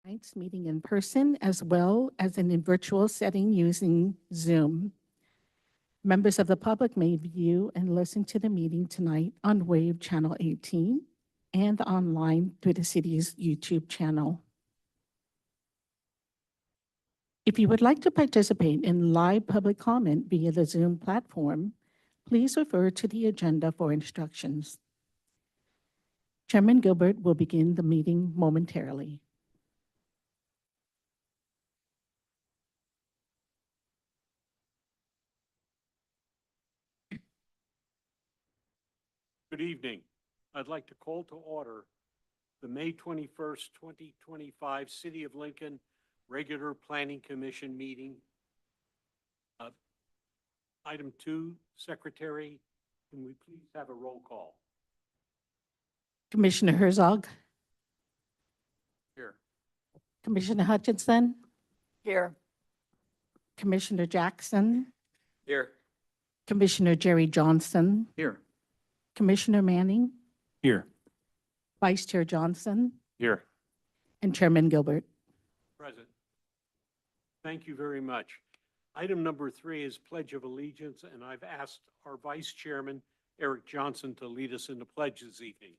Tonight's meeting in person as well as in a virtual setting using Zoom. Members of the public may view and listen to the meeting tonight on Wave Channel 18 and online through the city's YouTube channel. If you would like to participate in live public comment via the Zoom platform, please refer to the agenda for instructions. Chairman Gilbert will begin the meeting momentarily. Good evening. I'd like to call to order the May 21st, 2025 City of Lincoln Regular Planning Commission meeting. Item 2, Secretary, can we please have a roll call? Commissioner Herzog, Here. Commissioner Hutchinson, Here. Commissioner Jackson, Here. Commissioner Jerry Johnson, Here. Commissioner Manning, Here. Vice Chair Johnson, Here. and Chairman Gilbert. Present. Thank you very much. Item number 3 is Pledge of Allegiance, and I've asked our Vice Chairman, Eric Johnson, to lead us in the pledge this evening.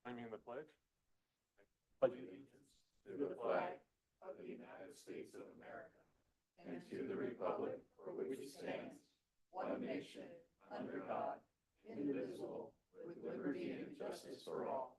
I mean the pledge? Pledge allegiance to the flag of the United States of America and to the republic for which it stands, one nation, under God, indivisible, with liberty and justice for all.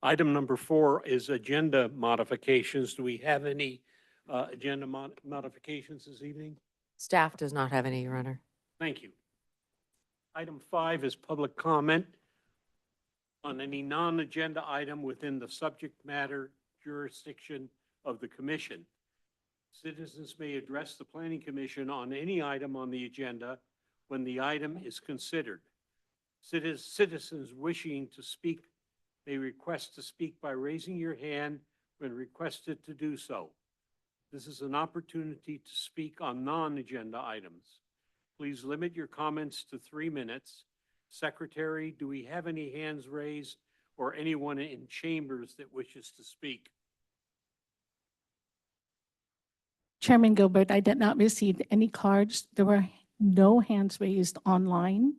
Item number 4 is agenda modifications. Do we have any agenda modifications this evening? Staff does not have any, Your Honor. Thank you. Item 5 is public comment on any non-agenda item within the subject matter jurisdiction of the commission. Citizens may address the Planning Commission on any item on the agenda when the item is considered. Citizens wishing to speak may request to speak by raising your hand when requested to do so. This is an opportunity to speak on non-agenda items. Please limit your comments to 3 minutes. Secretary, do we have any hands raised or anyone in chambers that wishes to speak? Chairman Gilbert, I did not receive any cards. There were no hands raised online,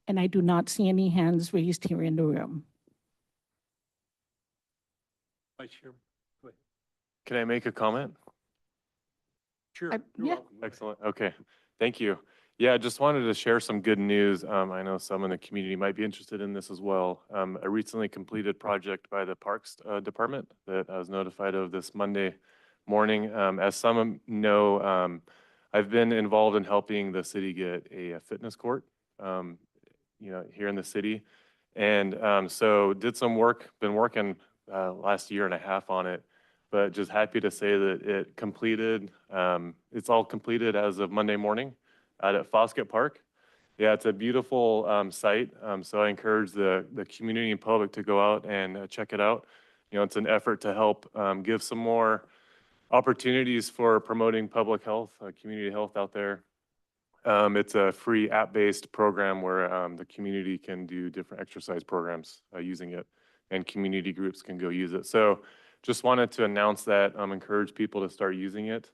and I do not see any hands raised here in the room. Vice Chairman, go ahead. Can I make a comment? Sure. Yeah. You're welcome. Excellent. Okay. Thank you. Yeah, just wanted to share some good news. I know some in the community might be interested in this as well. A recently completed project by the Parks Department that I was notified of this Monday morning. As some know, I've been involved in helping the city get a fitness court, here in the city. And so did some work, been working last year and a half on it, but just happy to say that it completed. It's all completed as of Monday morning out at Foskett Park. Yeah, it's a beautiful site. So I encourage the community and public to go out and check it out. It's an effort to help give some more opportunities for promoting public health, community health out there. It's a free app-based program where the community can do different exercise programs using it, and community groups can go use it. So just wanted to announce that, encourage people to start using it.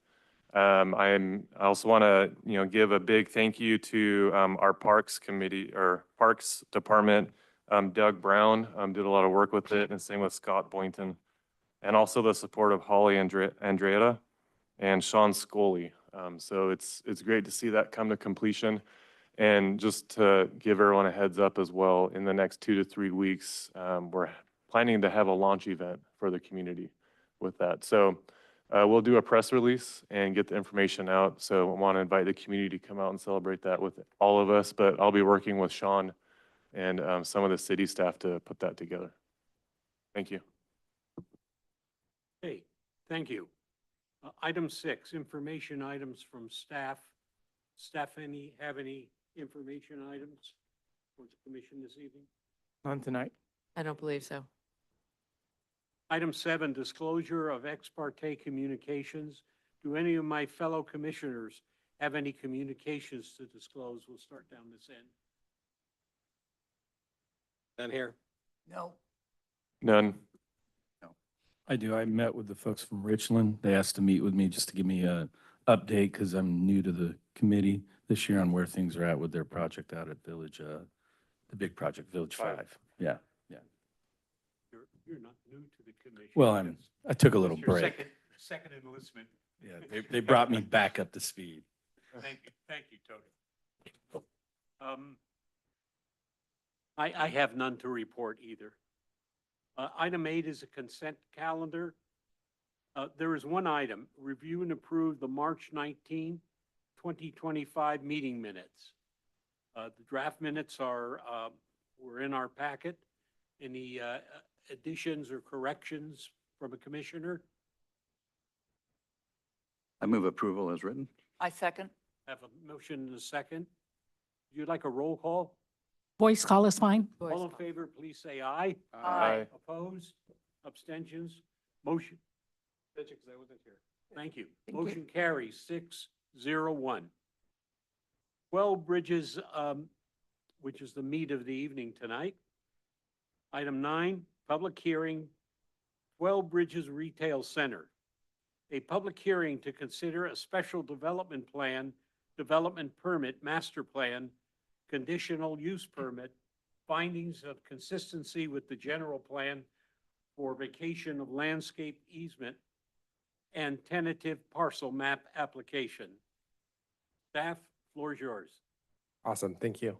I also want to, give a big thank you to our Parks Committee or Parks Department. Doug Brown did a lot of work with it, and same with Scott Boynton, and also the support of Holly Andreetta and Sean Scully. So it's great to see that come to completion. And just to give everyone a heads up as well, in the next 2 to 3 weeks, we're planning to have a launch event for the community with that. So we'll do a press release and get the information out. So I want to invite the community to come out and celebrate that with all of us, but I'll be working with Sean and some of the city staff to put that together. Thank you. Okay, thank you. Item 6, information items from staff. Staff, have any information items for the commission this evening? None tonight. I don't believe so. Item 7, disclosure of ex parte communications. Do any of my fellow commissioners have any communications to disclose? We'll start down this end. None here. No. None. I do. I met with the folks from Richland. They asked to meet with me just to give me a update because I'm new to the committee this year on where things are at with their project out at Village, the big project, Village Five. 5. Yeah. You're not new to the commission. Well, Yes. I took a little It's your break. Second enlistment. Yeah, they brought me back up to speed. Thank you, Tony. I have none to report either. Item 8 is a consent calendar. There is one item, review and approve the March 19, 2025 meeting minutes. The draft minutes were in our packet. Any additions or corrections from a commissioner? I move approval as written. I second. Have a motion and a second. Would you like a roll call? Voice call is fine. All in favor, please say aye. Aye. Opposed? Abstentions? Motion. Because I wasn't here. Thank you. Thank you. Motion carries 6-0-1. 12 Bridges, which is the meat of the evening tonight. Item 9, public hearing, 12 Bridges Retail Center. A public hearing to consider a special development plan, development permit, master plan, conditional use permit, findings of consistency with the general plan for vacation of landscape easement, and tentative parcel map application. Staff, floor is yours. Awesome, thank you.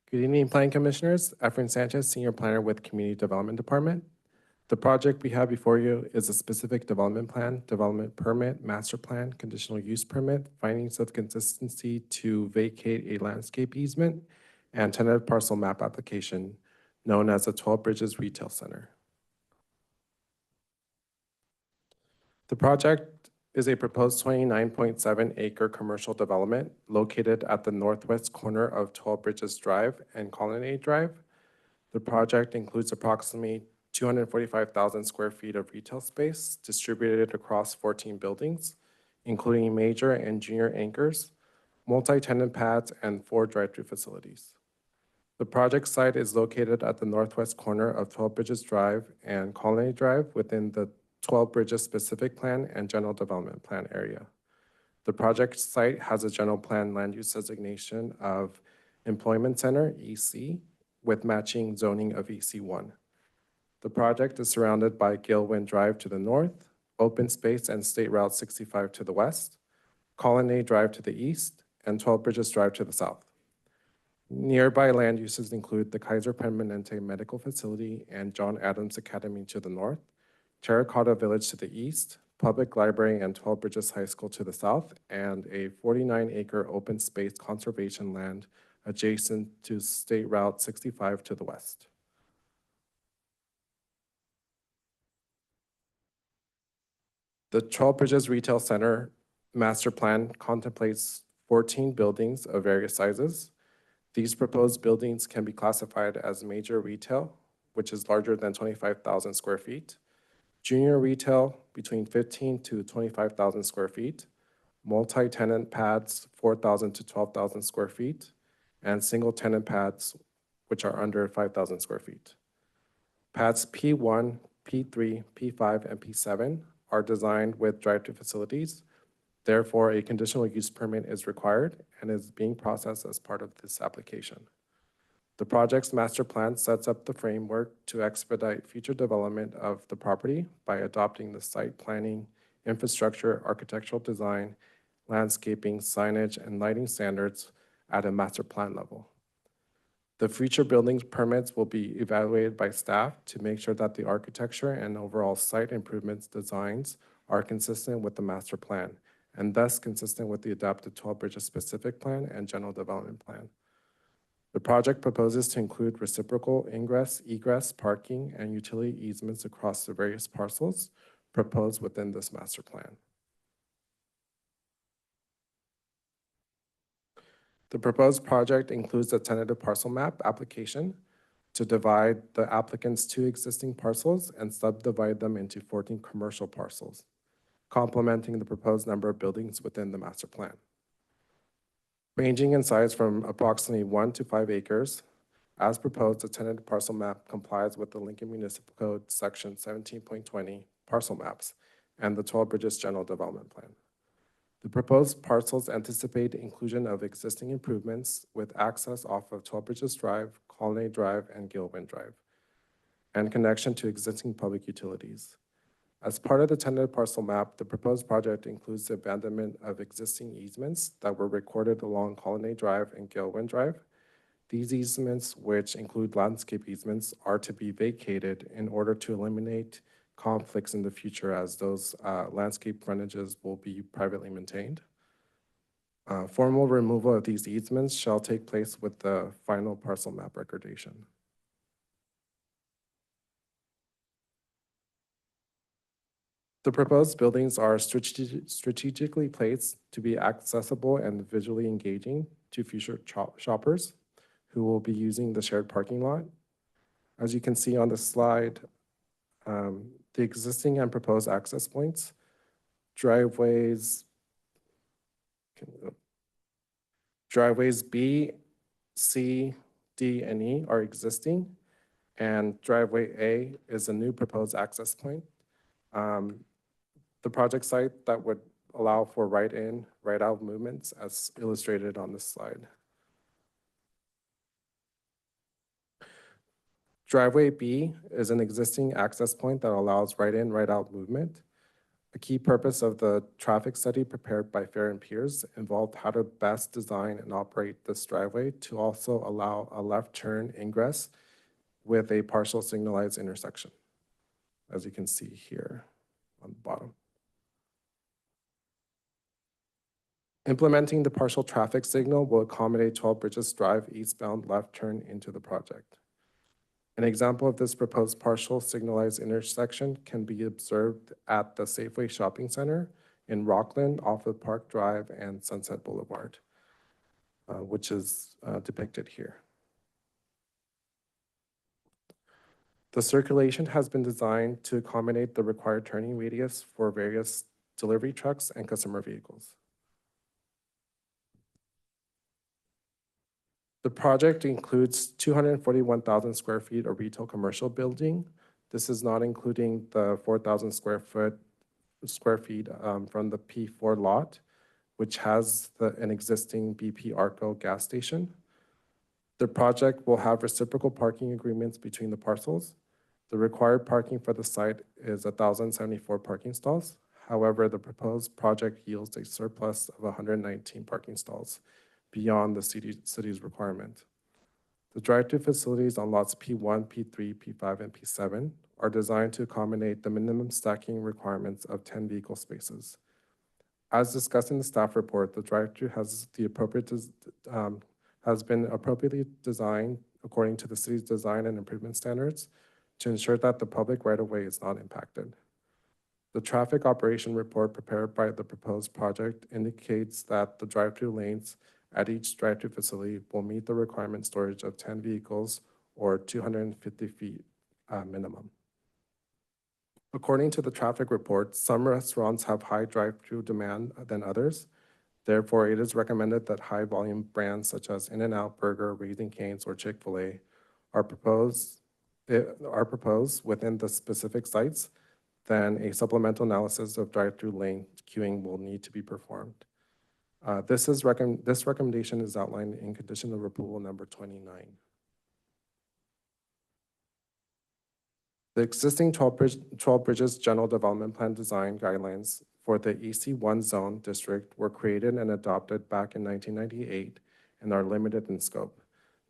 Good evening, Planning Commissioners. Efrain Sanchez, Senior Planner with Community Development Department. The project we have before you is a specific development plan, development permit, master plan, conditional use permit, findings of consistency to vacate a landscape easement, and tentative parcel map application known as the 12 Bridges Retail Center. The project is a proposed 29.7 acre commercial development located at the northwest corner of 12 Bridges Drive and Colonnade Drive. The project includes approximately 245,000 square feet of retail space distributed across 14 buildings, including major and junior anchors, multi-tenant pads, and 4 drive-through facilities. The project site is located at the northwest corner of 12 Bridges Drive and Colonnade Drive within the 12 Bridges Specific Plan and General Development Plan area. The project site has a general plan land use designation of Employment Center, EC, with matching zoning of EC1. The project is surrounded by Gilwin Drive to the north, open space and State Route 65 to the west, Colonnade Drive to the east, and 12 Bridges Drive to the south. Nearby land uses include the Kaiser Permanente Medical Facility and John Adams Academy to the north, Terracotta Village to the east, Public Library and 12 Bridges High School to the south, and a 49-acre open space conservation land adjacent to State Route 65 to the west. The 12 Bridges Retail Center master plan contemplates 14 buildings of various sizes. These proposed buildings can be classified as major retail, which is larger than 25,000 square feet, junior retail between 15 to 25,000 square feet, multi-tenant pads 4,000 to 12,000 square feet, and single tenant pads which are under 5,000 square feet. Pads P1, P3, P5, and P7 are designed with drive-through facilities. Therefore, a conditional use permit is required and is being processed as part of this application. The project's master plan sets up the framework to expedite future development of the property by adopting the site planning, infrastructure, architectural design, landscaping, signage, and lighting standards at a master plan level. The future building permits will be evaluated by staff to make sure that the architecture and overall site improvements designs are consistent with the master plan, and thus consistent with the adopted 12 Bridges Specific Plan and General Development Plan. The project proposes to include reciprocal ingress, egress, parking, and utility easements across the various parcels proposed within this master plan. The proposed project includes a tentative parcel map application to divide the applicant's 2 existing parcels and subdivide them into 14 commercial parcels, complementing the proposed number of buildings within the master plan. ranging in size from approximately 1 to 5 acres. As proposed, the tentative parcel map complies with the Lincoln Municipal Code, Section 17.20, parcel maps, and the Toll Bridges General Development Plan. The proposed parcels anticipate inclusion of existing improvements with access off of Toll Bridges Drive, Colonnade Drive, and Gilwin Drive, and connection to existing public utilities. As part of the tentative parcel map, the proposed project includes the abandonment of existing easements that were recorded along Colonnade Drive and Gilwin Drive. These easements, which include landscape easements, are to be vacated in order to eliminate conflicts in the future, as those landscape frontages will be privately maintained. Formal removal of these easements shall take place with the final parcel map recordation. The proposed buildings are strategically placed to be accessible and visually engaging to future shoppers who will be using the shared parking lot. As you can see on the slide, the existing and proposed access points, driveways B, C, D, and E are existing, and driveway A is a new proposed access point. The project site that would allow for right-in, right-out movements as illustrated on this slide. Driveway B is an existing access point that allows right-in, right-out movement. A key purpose of the traffic study prepared by Fair and Peers involved how to best design and operate this driveway to also allow a left turn ingress with a partial signalized intersection, as you can see here on the bottom. Implementing the partial traffic signal will accommodate Toll Bridges Drive eastbound left turn into the project. An example of this proposed partial signalized intersection can be observed at the Safeway Shopping Center in Rockland off of Park Drive and Sunset Boulevard, which is depicted here. The circulation has been designed to accommodate the required turning radius for various delivery trucks and customer vehicles. The project includes 241,000 square feet of retail commercial building. This is not including the 4,000 square feet from the P4 lot, which has an existing BP Arco gas station. The project will have reciprocal parking agreements between the parcels. The required parking for the site is 1,074 parking stalls. However, the proposed project yields a surplus of 119 parking stalls beyond the city's requirement. The drive-through facilities on lots P1, P3, P5, and P7 are designed to accommodate the minimum stacking requirements of 10 vehicle spaces. As discussed in the staff report, the drive-through has been appropriately designed according to the city's design and improvement standards to ensure that the public right-of-way is not impacted. The traffic operation report prepared by the proposed project indicates that the drive-through lanes at each drive-through facility will meet the requirement storage of 10 vehicles or 250 feet minimum. According to the traffic report, some restaurants have high drive-through demand than others. Therefore, it is recommended that high-volume brands such as In-N-Out Burger, Raising Cane's, or Chick-fil-A are proposed within the specific sites. Then a supplemental analysis of drive-through lane queuing will need to be performed. This recommendation is outlined in condition of approval number 29. The existing Toll Bridges General Development Plan design guidelines for the EC1 zone district were created and adopted back in 1998 and are limited in scope.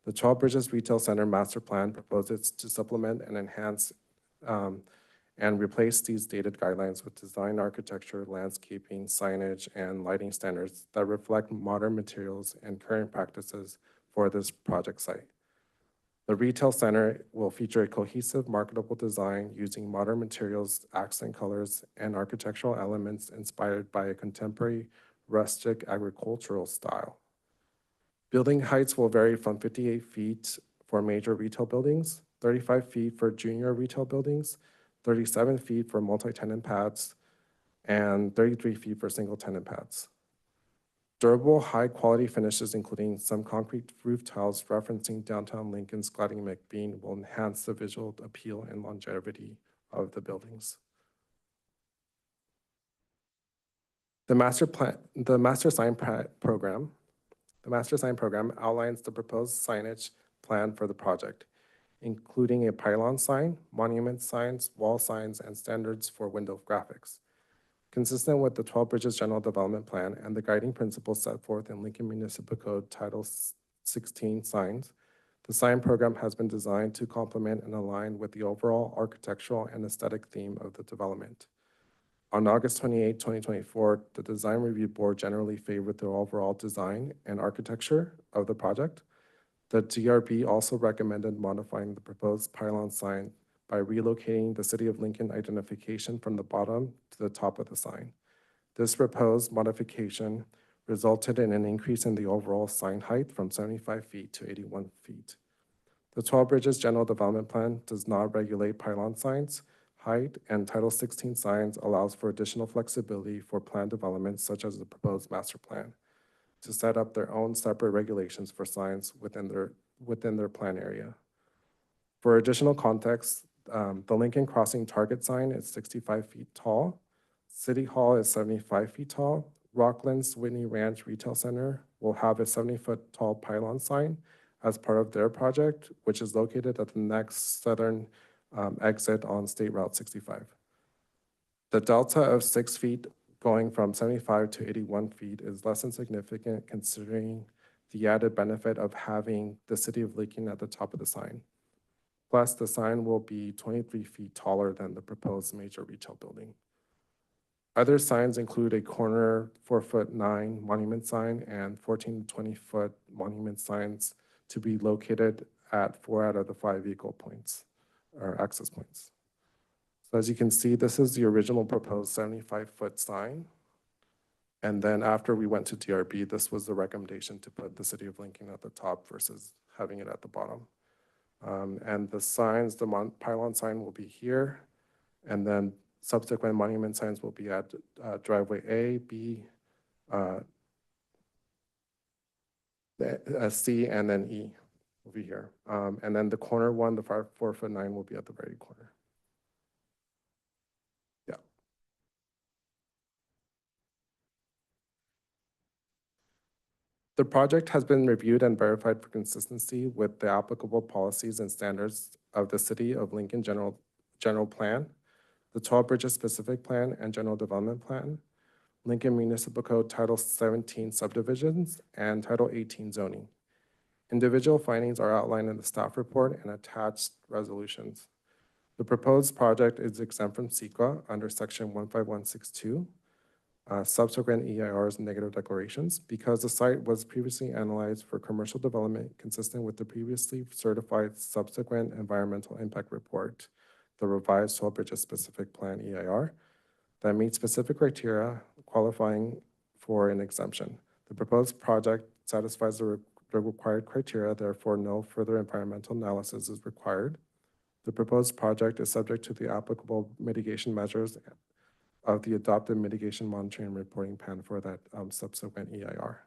The Toll Bridges Retail Center Master Plan proposes to supplement and enhance and replace these dated guidelines with design architecture, landscaping, signage, and lighting standards that reflect modern materials and current practices for this project site. The retail center will feature a cohesive, marketable design using modern materials, accent colors, and architectural elements inspired by a contemporary rustic agricultural style. Building heights will vary from 58 feet for major retail buildings, 35 feet for junior retail buildings, 37 feet for multi-tenant pads, and 33 feet for single-tenant pads. Durable, high-quality finishes, including some concrete roof tiles referencing downtown Lincoln's Gliding McBean, will enhance the visual appeal and longevity of the buildings. The master sign program outlines the proposed signage plan for the project, including a pylon sign, monument signs, wall signs, and standards for window graphics. Consistent with the 12 Bridges General Development Plan and the guiding principles set forth in Lincoln Municipal Code Title 16 signs, the sign program has been designed to complement and align with the overall architectural and aesthetic theme of the development. On August 28, 2024, the Design Review Board generally favored the overall design and architecture of the project. The DRB also recommended modifying the proposed pylon sign by relocating the City of Lincoln identification from the bottom to the top of the sign. This proposed modification resulted in an increase in the overall sign height from 75 feet to 81 feet. The 12 Bridges General Development Plan does not regulate pylon signs height, and Title 16 signs allows for additional flexibility for plan developments such as the proposed master plan to set up their own separate regulations for signs within their plan area. For additional context, the Lincoln Crossing target sign is 65 feet tall. City Hall is 75 feet tall. Rockland's Whitney Ranch Retail Center will have a 70-foot tall pylon sign as part of their project, which is located at the next southern exit on State Route 65. The delta of 6 feet going from 75 to 81 feet is less than significant considering the added benefit of having the City of Lincoln at the top of the sign. Plus, the sign will be 23 feet taller than the proposed major retail building. Other signs include a corner 4'9" monument sign and 14 to 20-foot monument signs to be located at 4 out of the 5 vehicle points or access points. So as you can see, this is the original proposed 75-foot sign. And then after we went to DRB, this was the recommendation to put the City of Lincoln at the top versus having it at the bottom. And the signs, the pylon sign will be here, and then subsequent monument signs will be at driveway A, B, C, and then E will be here. And then the corner one, the 4'9", will be at the very corner. Yeah. The project has been reviewed and verified for consistency with the applicable policies and standards of the City of Lincoln General Plan, the 12 Bridges Specific Plan and General Development Plan, Lincoln Municipal Code Title 17 Subdivisions, and Title 18 Zoning. Individual findings are outlined in the staff report and attached resolutions. The proposed project is exempt from CEQA under Section 15162. Subsequent EIRs and negative declarations because the site was previously analyzed for commercial development consistent with the previously certified subsequent environmental impact report, the revised 12 Bridges Specific Plan EIR, that meets specific criteria qualifying for an exemption. The proposed project satisfies the required criteria, therefore no further environmental analysis is required. The proposed project is subject to the applicable mitigation measures of the adopted mitigation monitoring and reporting plan for that subsequent EIR.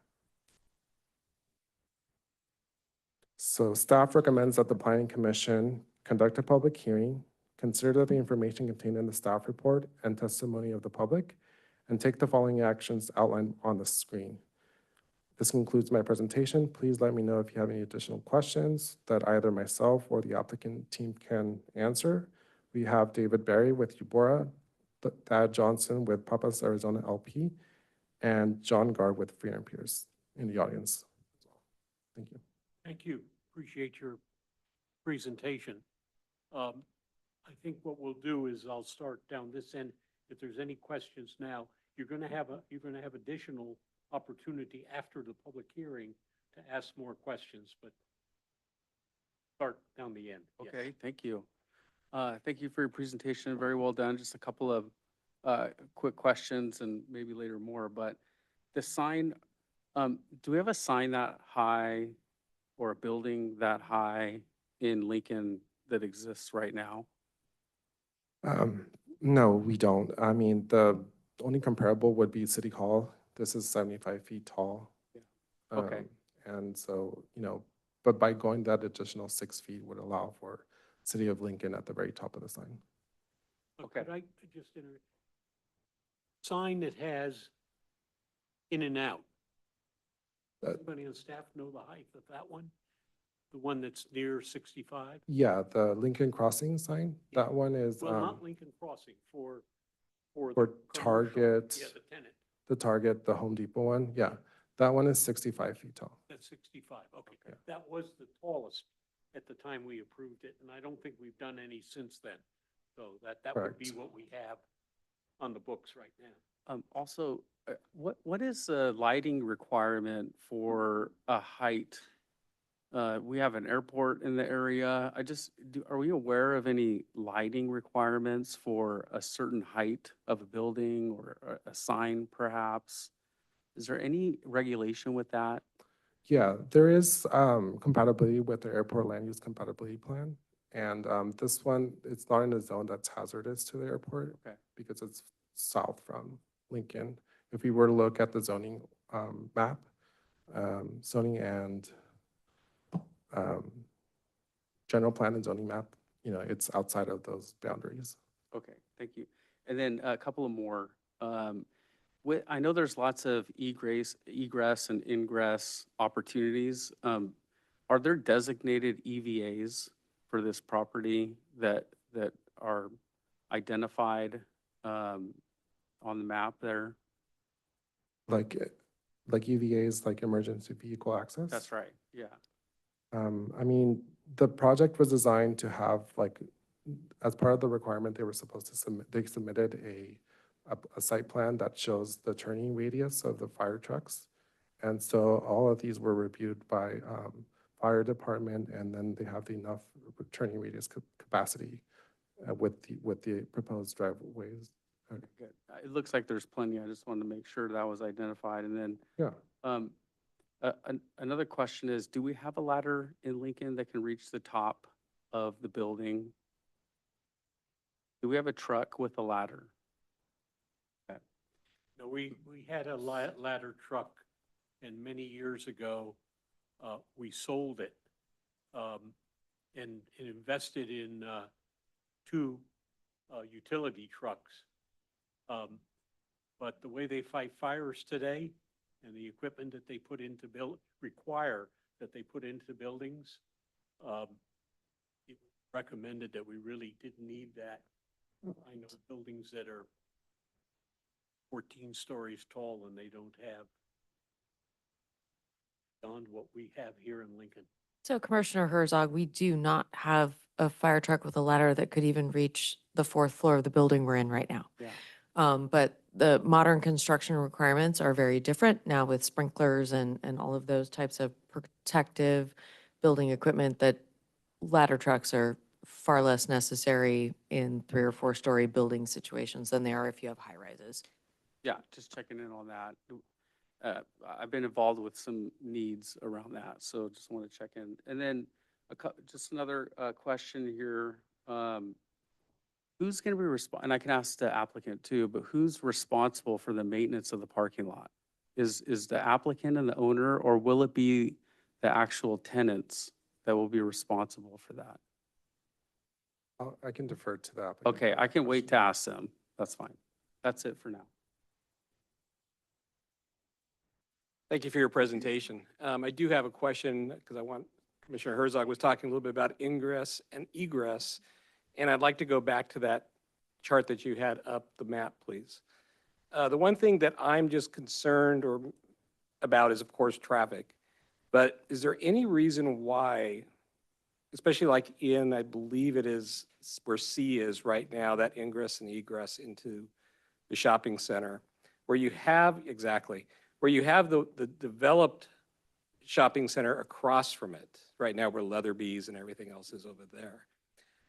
So staff recommends that the Planning Commission conduct a public hearing, consider the information contained in the staff report and testimony of the public, and take the following actions outlined on the screen. This concludes my presentation. Please let me know if you have any additional questions that either myself or the applicant team can answer. We have David Barry with Eubora, Thad Johnson with Papas Arizona LP, and John Gard with Freedom Peers in the audience. Thank you. Thank you. Appreciate your presentation. I think what we'll do is I'll start down this end. If there's any questions now, you're going to have additional opportunity after the public hearing to ask more questions, but start down the end. Yes. Okay, thank you. Thank you for your presentation. Very well done. Just a couple of quick questions and maybe later more, but the sign, do we have a sign that high or a building that high in Lincoln that exists right now? No, we don't. I mean, the only comparable would be City Hall This is 75 feet tall. Okay. And so, but by going that additional 6 feet would allow for City of Lincoln at the very top of the sign. Okay. Could I just sign that has in and out? Uh, Anybody on staff know the height of that one? The one that's near 65? Yeah, the Lincoln Crossing sign, Yeah. that one is, Well, not Lincoln Crossing, for for the commercial- Target. Yeah, the tenant, the Target, the Home Depot one, yeah, that one is 65 feet tall. that's 65, okay. Yeah. That was the tallest at the time we approved it, and I don't think we've done any since then. So that would be Correct. what we have on the books right now. Also, what is the lighting requirement for a height? We have an airport in the area. Are we aware of any lighting requirements for a certain height of a building or a sign perhaps? Is there any regulation with that? Yeah, there is compatibility with the airport land use compatibility plan. And this one, it's not in a zone that's hazardous to the airport. Okay. Because it's south from Lincoln. If we were to look at the zoning map, zoning and general plan and zoning map, it's outside of those boundaries. Okay, thank you. And then a couple of more. I know there's lots of egress and ingress opportunities. Are there designated EVAs for this property that are identified on the map there? Like EVAs, like emergency vehicle access? That's right, yeah. I mean, the project was designed to have, like, as part of the requirement, they were supposed to they submitted a site plan that shows the turning radius of the fire trucks. And so all of these were reviewed by fire department, and then they have enough turning radius capacity with the proposed driveways. Good. It looks like there's plenty. I just wanted to make sure that was identified. And then Yeah. Another question is, do we have a ladder in Lincoln that can reach the top of the building? Do we have a truck with a ladder? No, we had a ladder truck, and many years ago, we sold it and invested in two utility trucks. But the way they fight fires today and the equipment that they put into require that they put into buildings, it recommended that we really didn't need that. I know buildings that are 14 stories tall and they don't have beyond what we have here in Lincoln. So Commissioner Herzog, we do not have a fire truck with a ladder that could even reach the fourth floor of the building we're in right now. Yeah. But the modern construction requirements are very different now with sprinklers and all of those types of protective building equipment, that ladder trucks are far less necessary in 3 or 4 story building situations than they are if you have high rises. Yeah, just checking in on that. I've been involved with some needs around that, so just want to check in. And then just another question here. Who's going to be and I can ask the applicant too, but who's responsible for the maintenance of the parking lot? Is the applicant and the owner, or will it be the actual tenants that will be responsible for that? I can defer to the applicant. Okay, I can wait to ask them. That's fine. That's it for now. Thank you for your presentation. I do have a question because Commissioner Herzog was talking a little bit about ingress and egress, and I'd like to go back to that chart that you had up, the map, please. The one thing that I'm just concerned about is, of course, traffic. But is there any reason why, especially like I believe it is where C is right now, that ingress and egress into the shopping center, where you have the developed shopping center across from it, right now where Leatherby's and everything else is over there.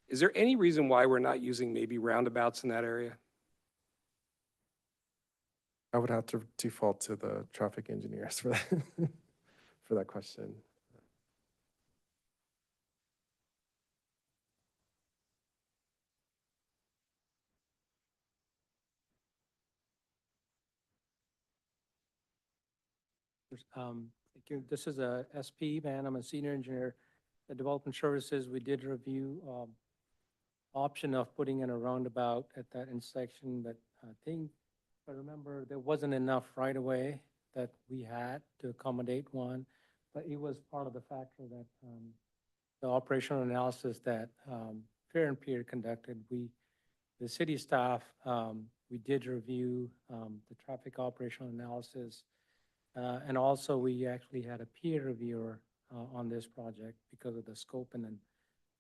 Is there any reason why we're not using maybe roundabouts in that area? I would have to default to the traffic engineers for that, for that question. Thank you. This is a SP, man. I'm a senior engineer at Development Services. We did review option of putting in a roundabout at that intersection, but I think, if I remember, there wasn't enough right of way that we had to accommodate one, but it was part of the factor that the operational analysis that Fair and Peer conducted. The city staff, we did review the traffic operational analysis. And also, we actually had a peer reviewer on this project because of the scope and then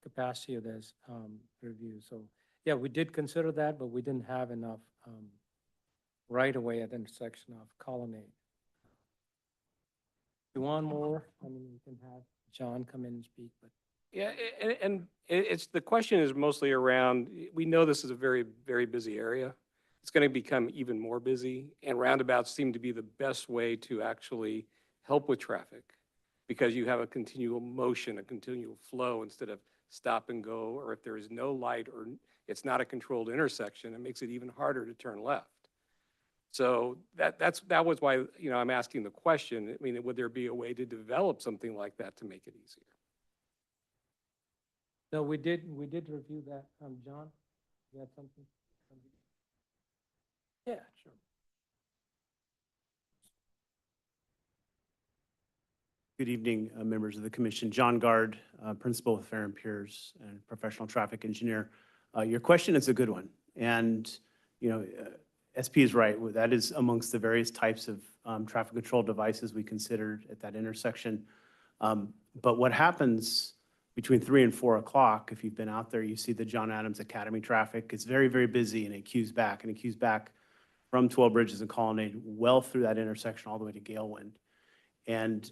capacity of this review. So, yeah, we did consider that, but we didn't have enough right away at the intersection of Colonnade. If you want more, I mean, we can have John come in and speak, but. Yeah, and it's, the question is mostly around, we know this is a very, very busy area. It's going to become even more busy, and roundabouts seem to be the best way to actually help with traffic because you have a continual motion, a continual flow instead of stop and go, or if there is no light or it's not a controlled intersection, it makes it even harder to turn left. So that was why, you know, I'm asking the question. I mean, would there be a way to develop something like that to make it easier? No, we did review that. John, you had something? Yeah, sure. Good evening, members of the commission. John Gard, principal with Fair and Peers and professional traffic engineer. Your question is a good one. And, you know, SP is right. That is amongst the various types of traffic control devices we considered at that intersection. But what happens between 3 and 4 o'clock, if you've been out there, you see the John Adams Academy traffic. It's very, very busy, and it queues back, and it queues back from 12 Bridges and Colonnade well through that intersection all the way to Galewind. And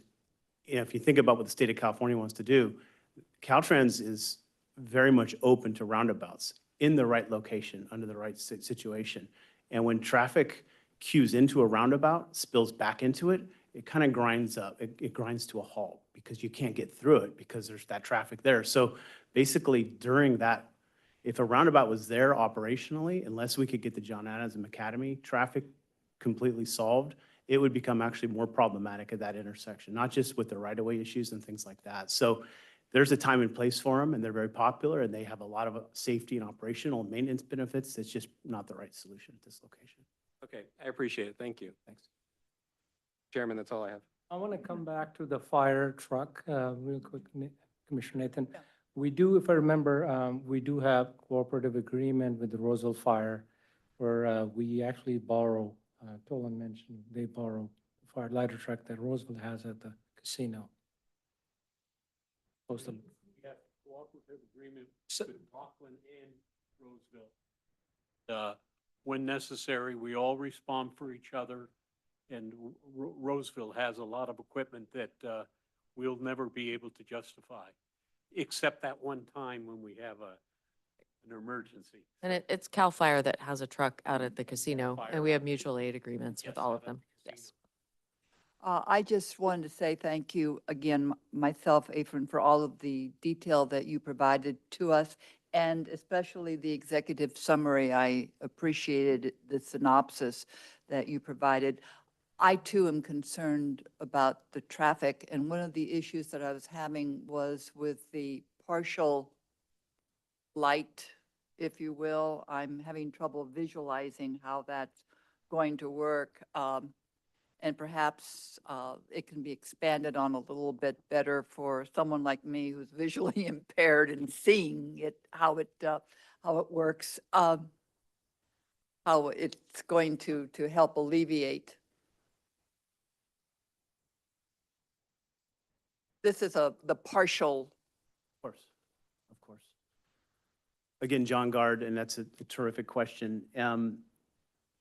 you know, if you think about what the state of California wants to do, Caltrans is very much open to roundabouts in the right location, under the right situation. And when traffic queues into a roundabout, spills back into it, it kind of grinds up. It grinds to a halt because you can't get through it because there's that traffic there. So basically during that, if a roundabout was there operationally, unless we could get the John Adams Academy traffic completely solved, it would become actually more problematic at that intersection, not just with the right-of-way issues and things like that. So there's a time and place for them, and they're very popular, and they have a lot of safety and operational and maintenance benefits. It's just not the right solution at this location. Okay, I appreciate it. Thank you. Thanks. Chairman, that's all I have. I want to come back to the fire truck real quick, Commissioner Nathan. We do, if I remember, we do have cooperative agreement with the Roseville Fire where we actually borrow, Tolan mentioned, they borrow the fire lighter truck that Roseville has at the casino. We have cooperative agreement with Rockland and Roseville. When necessary, we all respond for each other. And Roseville has a lot of equipment that we'll never be able to justify, except that one time when we have an emergency. And it's CAL FIRE that has a truck out at the casino, Fire. and we have mutual aid agreements with Yes, all out of at them. the Yes. I just wanted to say thank you again, myself, Afrin, for all of the detail that you provided to us, and especially the executive summary. I appreciated the synopsis that you provided. I too am concerned about the traffic, and one of the issues that I was having was with the partial light, if you will. I'm having trouble visualizing how that's going to work. And perhaps it can be expanded on a little bit better for someone like me who's visually impaired and seeing it, how it works, how it's going to help alleviate. This is the partial. Of course, of course. Again, John Gard, and that's a terrific question.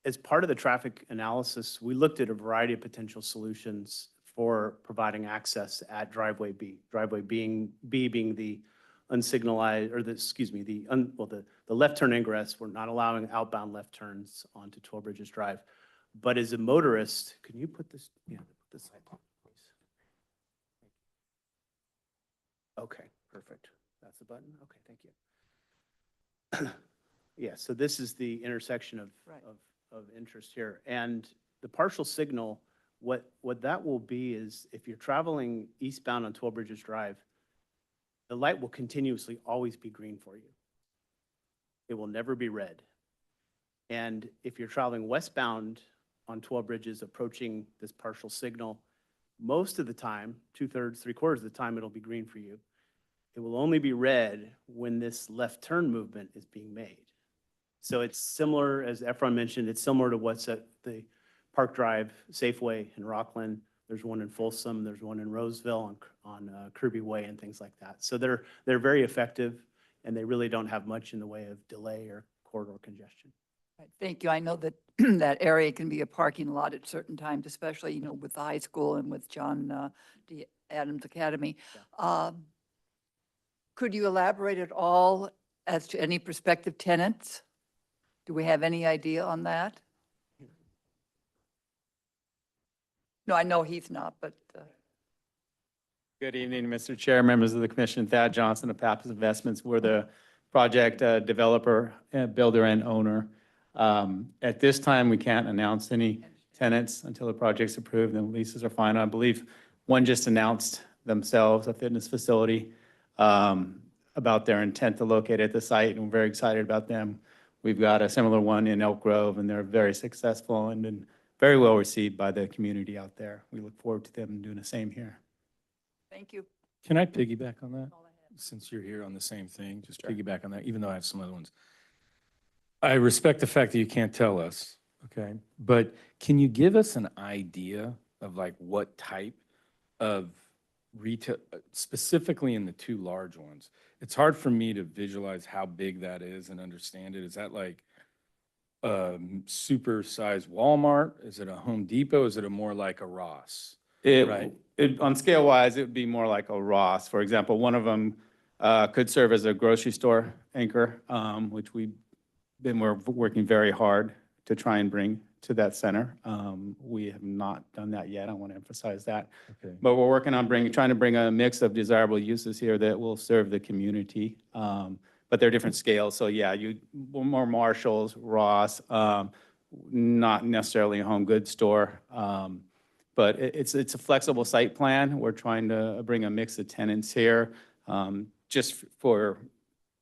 As part of the traffic analysis, we looked at a variety of potential solutions for providing access at driveway B. Driveway B being the unsignalized, or the left turn ingress. We're not allowing outbound left turns onto 12 Bridges Drive. But as a motorist, can you put this, put this slide, please? Okay, perfect. That's the button? Okay, thank you. Yeah, so this is the intersection of interest here. And the partial signal What that will be is if you're traveling eastbound on 12 Bridges Drive, the light will continuously always be green for you. It will never be red. And if you're traveling westbound on 12 Bridges approaching this partial signal, most of the time, 2/3, 3/4 of the time, it'll be green for you. It will only be red when this left turn movement is being made. So it's similar, as Efron mentioned, it's similar to what's at the Park Drive Safeway in Rockland. There's one in Folsom, there's one in Roseville on Kirby Way and things like that. So they're very effective, and they really don't have much in the way of delay or corridor congestion. Right, thank you. I know that that area can be a parking lot at certain times, especially, with the high school and with John D. Adams Academy. Could you elaborate at all as to any prospective tenants? Do we have any idea on that? No, I know he's not, but. Good evening, Mr. Chair, members of the commission. Thad Johnson of Pappas Investments. We're the project developer, builder, and owner. At this time, we can't announce any tenants until the project's approved and leases are final. I believe one just announced themselves, a fitness facility, about their intent to locate at the site, and we're very excited about them. We've got a similar one in Elk Grove, and they're very successful and been very well received by the community out there. We look forward to them doing the same here. Thank you. Can I piggyback on that? Since you're here on the same thing, just piggyback on that, even though I have some other ones. I respect the fact that you can't tell us, okay? But can you give us an idea of like what type of retail, specifically in the two large ones? It's hard for me to visualize how big that is and understand it. Is that like super size Walmart? Is it a Home Depot? Is it a more like a Ross? Right. On scale wise, it would be more like a Ross. For example, one of them could serve as a grocery store anchor, which we've been working very hard to try and bring to that center. We have not done that yet. I want to emphasize that. Okay. But we're working on trying to bring a mix of desirable uses here that will serve the community. But they're different scales. So yeah, more Marshalls, Ross, not necessarily a home goods store. But it's a flexible site plan. We're trying to bring a mix of tenants here. Just for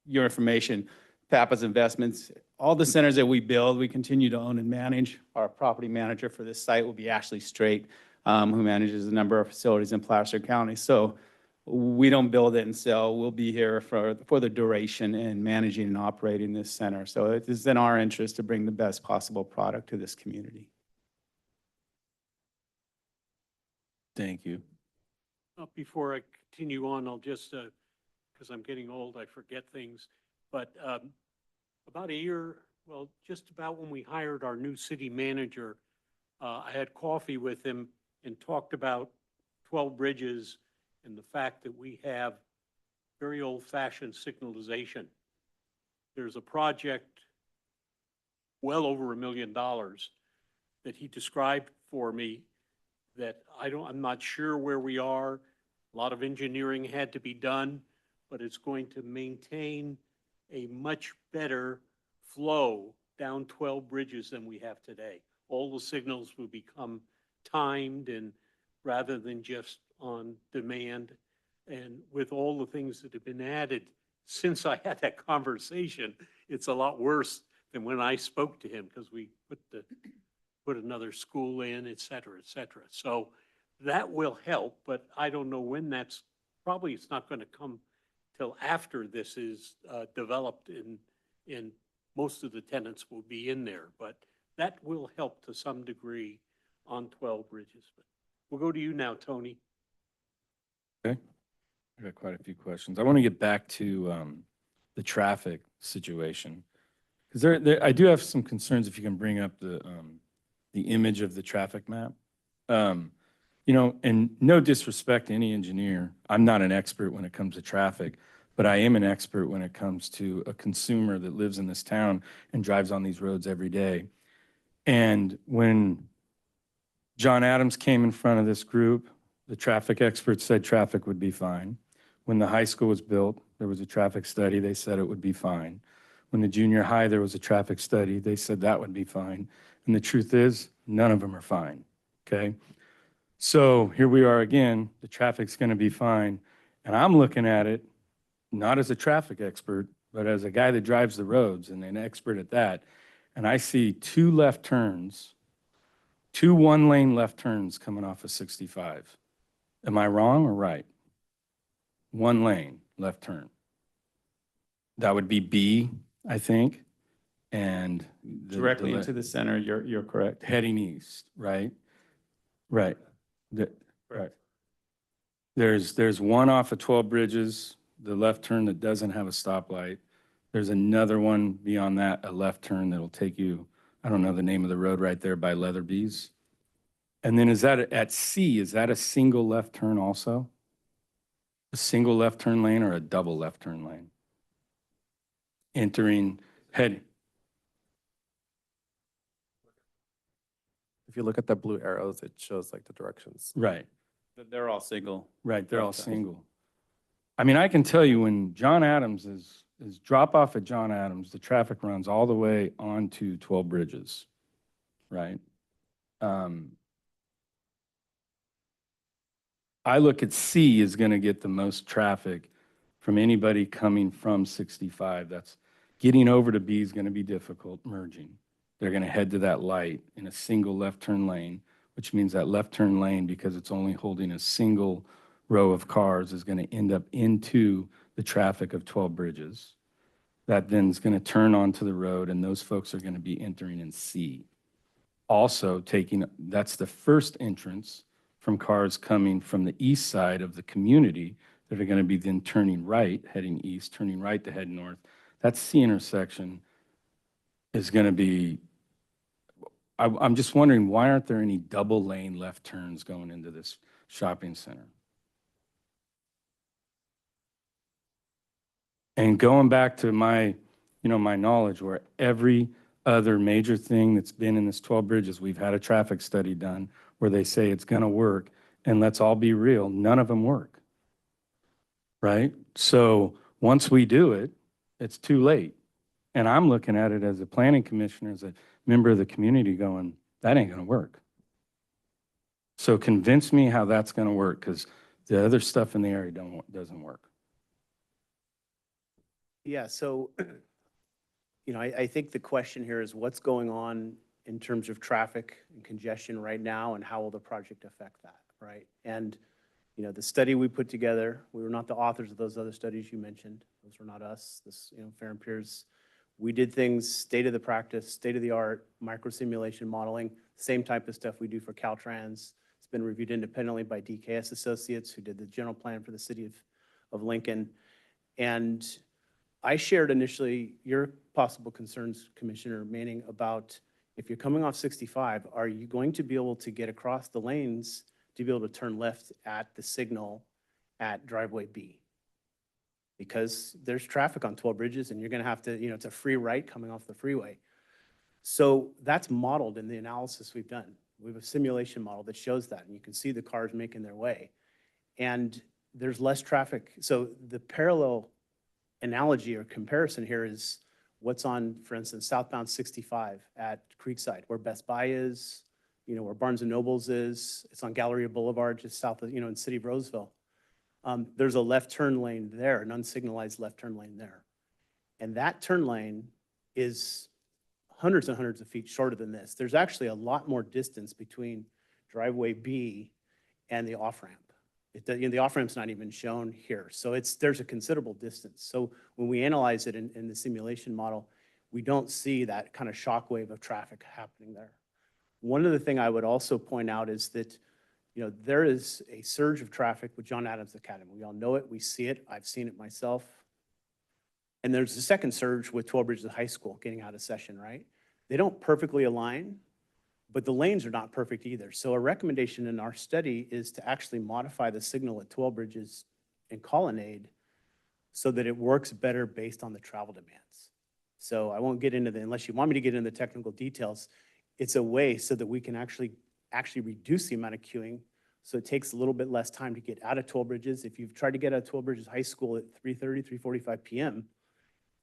your information, Pappas Investments, all the centers that we build, we continue to own and manage. Our property manager for this site will be Ashley Straight, who manages a number of facilities in Placer County. So we don't build it and sell. We'll be here for the duration and managing and operating this center. So it is in our interest to bring the best possible product to this community. Thank you. Before I continue on, I'll just, because I'm getting old, I forget things. But about a year, well, just about when we hired our new city manager, I had coffee with him and talked about 12 Bridges and the fact that we have very old-fashioned signalization. There's a project well over $1 million that he described for me that I'm not sure where we are. A lot of engineering had to be done, but it's going to maintain a much better flow down 12 Bridges than we have today. All the signals will become timed and rather than just on demand. And with all the things that have been added since I had that conversation, it's a lot worse than when I spoke to him because we put another school in, et cetera, et cetera. So that will help, but I don't know when it's not going to come till after this is developed and most of the tenants will be in there, but that will help to some degree on 12 Bridges. But we'll go to you now, Tony. Okay. I got quite a few questions. I want to get back to the traffic situation. Because I do have some concerns if you can bring up the image of the traffic map. And no disrespect to any engineer, I'm not an expert when it comes to traffic, but I am an expert when it comes to a consumer that lives in this town and drives on these roads every day. And when John Adams came in front of this group, the traffic experts said traffic would be fine. When the high school was built, there was a traffic study, they said it would be fine. When the junior high, there was a traffic study, they said that would be fine. And the truth is, none of them are fine, okay? So here we are again, the traffic's going to be fine. And I'm looking at it, not as a traffic expert, but as a guy that drives the roads and an expert at that. And I see two left turns, two one-lane left turns coming off of 65. Am I wrong or right? One lane left turn. That would be B, I think. And Directly into the center, you're correct. heading east, right? Right. Right. There's one off of 12 Bridges, the left turn that doesn't have a stoplight. There's another one beyond that, a left turn that'll take you, I don't know the name of the road right there by Leatherby's. And then is that at C, is that a single left turn also? A single left turn lane or a double left turn lane? Entering, heading. If you look at the blue arrows, it shows like the directions. Right. They're all single. Right, they're all Left turn. single. I mean, I can tell you when John Adams is drop off at John Adams, the traffic runs all the way onto 12 Bridges, right? I look at C is going to get the most traffic from anybody coming from 65. That's getting over to B is going to be difficult, merging. They're going to head to that light in a single left turn lane, which means that left turn lane, because it's only holding a single row of cars, is going to end up into the traffic of 12 Bridges. That then is going to turn onto the road, and those folks are going to be entering in C. Also that's the first entrance from cars coming from the east side of the community that are going to be then turning right, heading east, turning right to head north. That C intersection is going to be, I'm just wondering, why aren't there any double lane left turns going into this shopping center? And going back to my knowledge, where every other major thing that's been in this 12 Bridges, we've had a traffic study done where they say it's going to work, and let's all be real, none of them work, right? So once we do it, it's too late. And I'm looking at it as a planning commissioner, as a member of the community going, that ain't going to work. So convince me how that's going to work, because the other stuff in the area doesn't work. Yeah, so, I think the question here is what's going on in terms of traffic and congestion right now, and how will the project affect that, right? And, the study we put together, we were not the authors of those other studies you mentioned. Those were not us. This, Fair and Peers. We did things state of the practice, state of the art, micro simulation modeling, same type of stuff we do for Caltrans. It's been reviewed independently by DKS Associates, who did the general plan for the city of Lincoln. And I shared initially your possible concerns, Commissioner Manning, about if you're coming off 65, are you going to be able to get across the lanes to be able to turn left at the signal at driveway B? Because there's traffic on 12 Bridges, and you're going to have to, it's a free right coming off the freeway. So that's modeled in the analysis we've done. We have a simulation model that shows that, and you can see the cars making their way. And there's less traffic. So the parallel analogy or comparison here is what's on, for instance, southbound 65 at Creekside, where Best Buy is, where Barnes & Nobles is. It's on Galleria Boulevard, just south of, in the city of Roseville. There's a left turn lane there, an unsignalized left turn lane there. And that turn lane is hundreds and hundreds of feet shorter than this. There's actually a lot more distance between driveway B and the off-ramp. The off-ramp's not even shown here. So there's a considerable distance. So when we analyze it in the simulation model, we don't see that kind of shockwave of traffic happening there. One other thing I would also point out is that, there is a surge of traffic with John Adams Academy. We all know it, we see it, I've seen it myself. And there's a second surge with 12 Bridges High School getting out of session, right? They don't perfectly align, but the lanes are not perfect either. So a recommendation in our study is to actually modify the signal at 12 Bridges and Colonnade so that it works better based on the travel demands. So I won't get into unless you want me to get into the technical details, it's a way so that we can actually reduce the amount of queuing, so it takes a little bit less time to get out of 12 Bridges. If you've tried to get out of 12 Bridges High School at 3:30, 3:45 p.m.,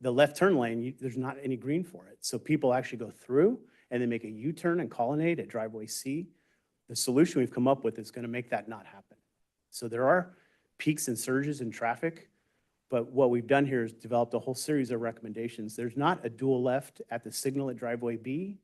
the left turn lane, there's not any green for it. So people actually go through and they make a U-turn and Colonnade at driveway C, The solution we've come up with is going to make that not happen. So there are peaks and surges in traffic, but what we've done here is developed a whole series of recommendations. There's not a dual left at the signal at driveway B,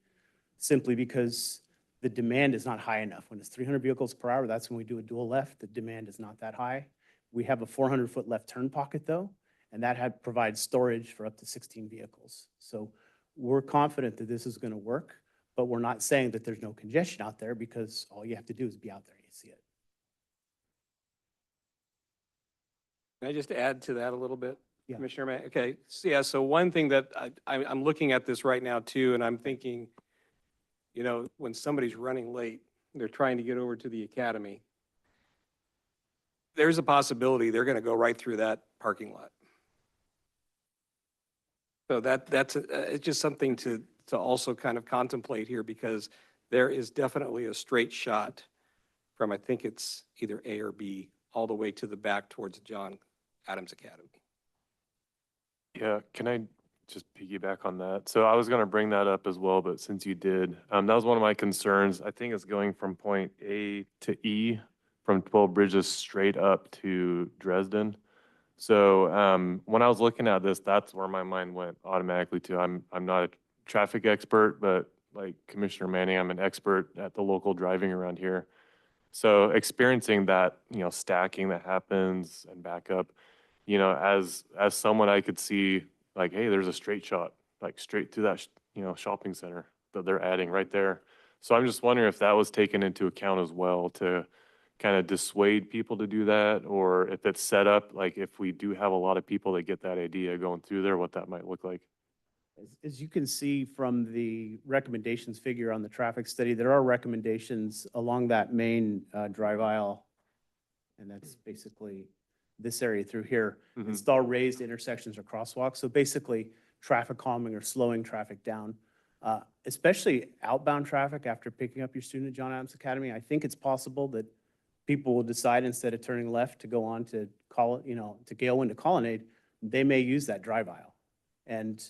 simply because the demand is not high enough. When it's 300 vehicles per hour, that's when we do a dual left. The demand is not that high. We have a 400-foot left turn pocket though, and that provides storage for up to 16 vehicles. So we're confident that this is going to work, but we're not saying that there's no congestion out there, because all you have to do is be out there and you see it. Can I just add to that a little bit? Yeah. Commissioner May, okay, so yeah, so one thing that I'm looking at this right now too, and I'm thinking, you know, when somebody's running late, they're trying to get over to the academy, there's a possibility they're going to go right through that parking lot. So it's just something to also kind of contemplate here, because there is definitely a straight shot from, I think it's either A or B, all the way to the back towards John Adams Academy. Yeah, can I just piggyback on that? So I was going to bring that up as well, but since you did, that was one of my concerns. I think it's going from point A to E, from 12 Bridges straight up to Dresden. So when I was looking at this, that's where my mind went automatically to. I'm not a traffic expert, but like Commissioner Manning, I'm an expert at the local driving around here. So experiencing that, stacking that happens and backup, as someone, I could see like, hey, there's a straight shot, like straight to that, shopping center that they're adding right there. So I'm just wondering if that was taken into account as well to kind of dissuade people to do that, or if it's set up, like if we do have a lot of people that get that idea going through there, what that might look like. As you can see from the recommendations figure on the traffic study, there are recommendations along that main drive aisle. And that's basically this area through here. Install raised intersections or crosswalks. So basically traffic calming or slowing traffic down, especially outbound traffic after picking up your student at John Adams Academy. I think it's possible that people will decide, instead of turning left to go on to to Galewind to Colonnade, they may use that drive aisle. And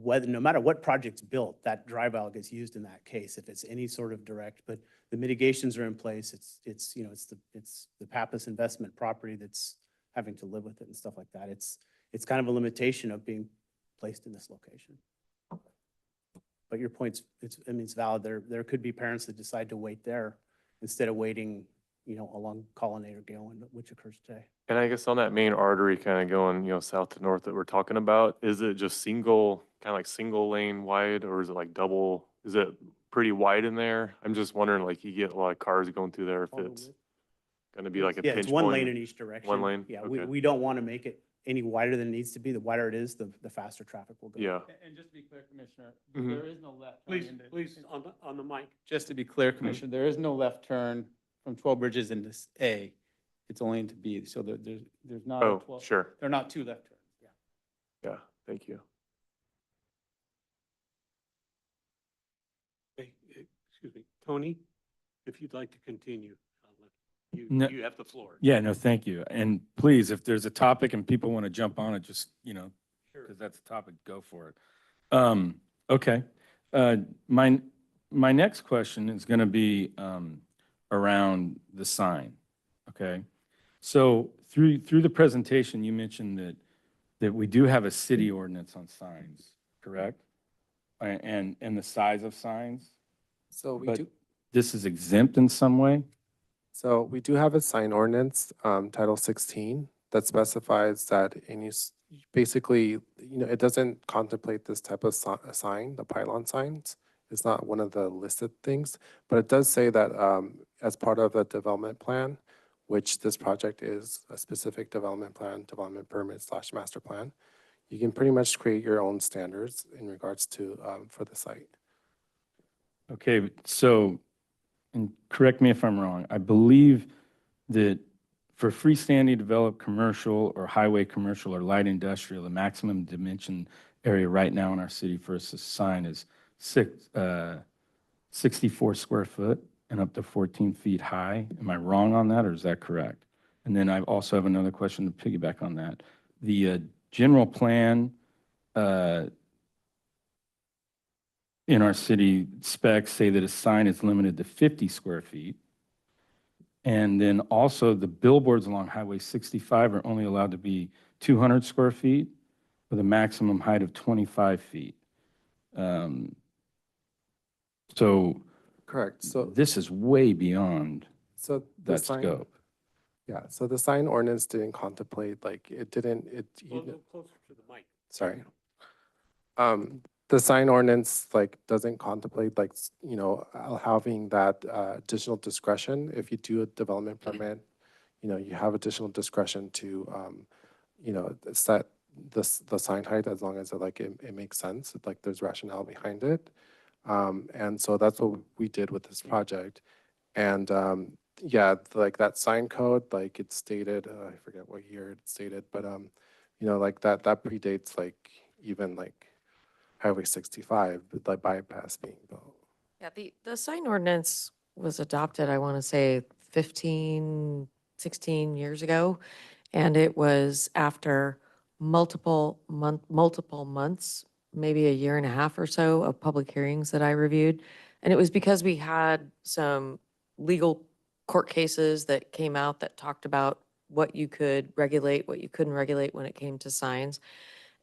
no matter what project's built, that drive aisle gets used in that case if it's any sort of direct. But the mitigations are in place. It's the Pappas investment property that's having to live with it and stuff like that. It's kind of a limitation of being placed in this location. But your point's it's valid. There could be parents that decide to wait there instead of waiting along Colonnade or Galewind, which occurs today. And I guess on that main artery kind of going, south to north that we're talking about, is it just single lane wide, or is it like double? Is it pretty wide in there? I'm just wondering, like, you get a lot of cars going through there, if it's going to be like a Yeah, pinch it's one point. lane in each direction. One lane? Yeah, Okay. we don't want to make it any wider than it needs to be. The wider it is, the faster traffic will go. Yeah. And just to be clear, Commissioner, Mhm. there is no left turn. Please, on the mic. Just to be clear, Commissioner, there is no left turn from 12 Bridges into A. It's only into B, so there's not a Oh, 12. sure. There are not two left turns, yeah. Yeah, thank you. Hey, excuse me, Tony, if you'd like to continue, I'll let No. you have the floor. Yeah, no, thank you. And please, if there's a topic and people want to jump on it, just, because that's a topic, go for it. Okay. My next question is going to be around the sign, okay? So through the presentation, you mentioned that we do have a city ordinance on signs, correct? And the size of signs? So we But do. this is exempt in some way? So we do have a sign ordinance, Title 16, that specifies that basically, it doesn't contemplate this type of sign, the pylon signs. It's not one of the listed things, but it does say that as part of a development plan, which this project is a specific development plan, development permit / master plan, you can pretty much create your own standards in regards to for the site. Okay, so, and correct me if I'm wrong, I believe that for freestanding developed commercial or highway commercial or light industrial, the maximum dimension area right now in our city for a sign is 64 square foot and up to 14 feet high. Am I wrong on that, or is that correct? And then I also have another question to piggyback on that. The general plan in our city specs say that a sign is limited to 50 square feet. And then also the billboards along Highway 65 are only allowed to be 200 square feet with a maximum height of 25 feet. So Correct. So, this is way beyond so the that sign, scope. yeah, so the sign ordinance didn't contemplate, like, it didn't, Well, go closer to the mic. sorry. The sign ordinance, like, doesn't contemplate, like, having that additional discretion. If you do a development permit, you have additional discretion to, set the sign height as long as it makes sense, like, there's rationale behind it. And so that's what we did with this project. And, yeah, like, that sign code, like, it's stated, I forget what year it's stated, but, like, that predates, like, even, like, Highway 65, with the bypass being built. Yeah, the sign ordinance was adopted, I want to say 15, 16 years ago. And it was after multiple months, maybe a year and a half or so of public hearings that I reviewed. And it was because we had some legal court cases that came out that talked about what you could regulate, what you couldn't regulate when it came to signs.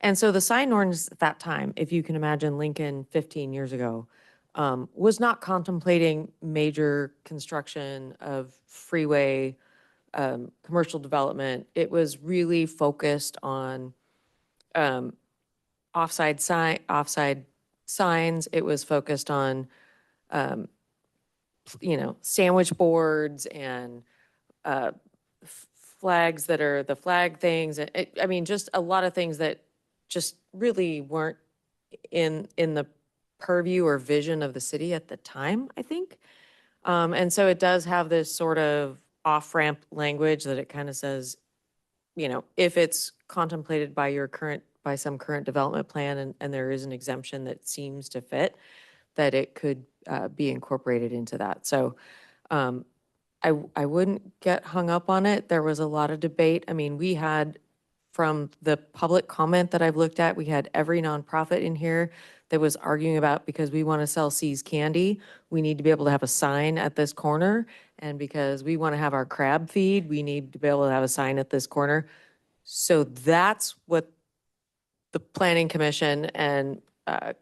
And so the sign ordinance at that time, if you can imagine Lincoln 15 years ago, was not contemplating major construction of freeway, commercial development. It was really focused on offside signs. It was focused on, sandwich boards and flags that are the flag things. I mean, just a lot of things that just really weren't in the purview or vision of the city at the time, I think. And so it does have this sort of off-ramp language that it kind of says, if it's contemplated by some current development plan and there is an exemption that seems to fit, that it could be incorporated into that. So I wouldn't get hung up on it. There was a lot of debate. I mean, we had, from the public comment that I've looked at, we had every nonprofit in here that was arguing about, because we want to sell See's Candy, we need to be able to have a sign at this corner. And because we want to have our crab feed, we need to be able to have a sign at this corner. So that's what the Planning Commission and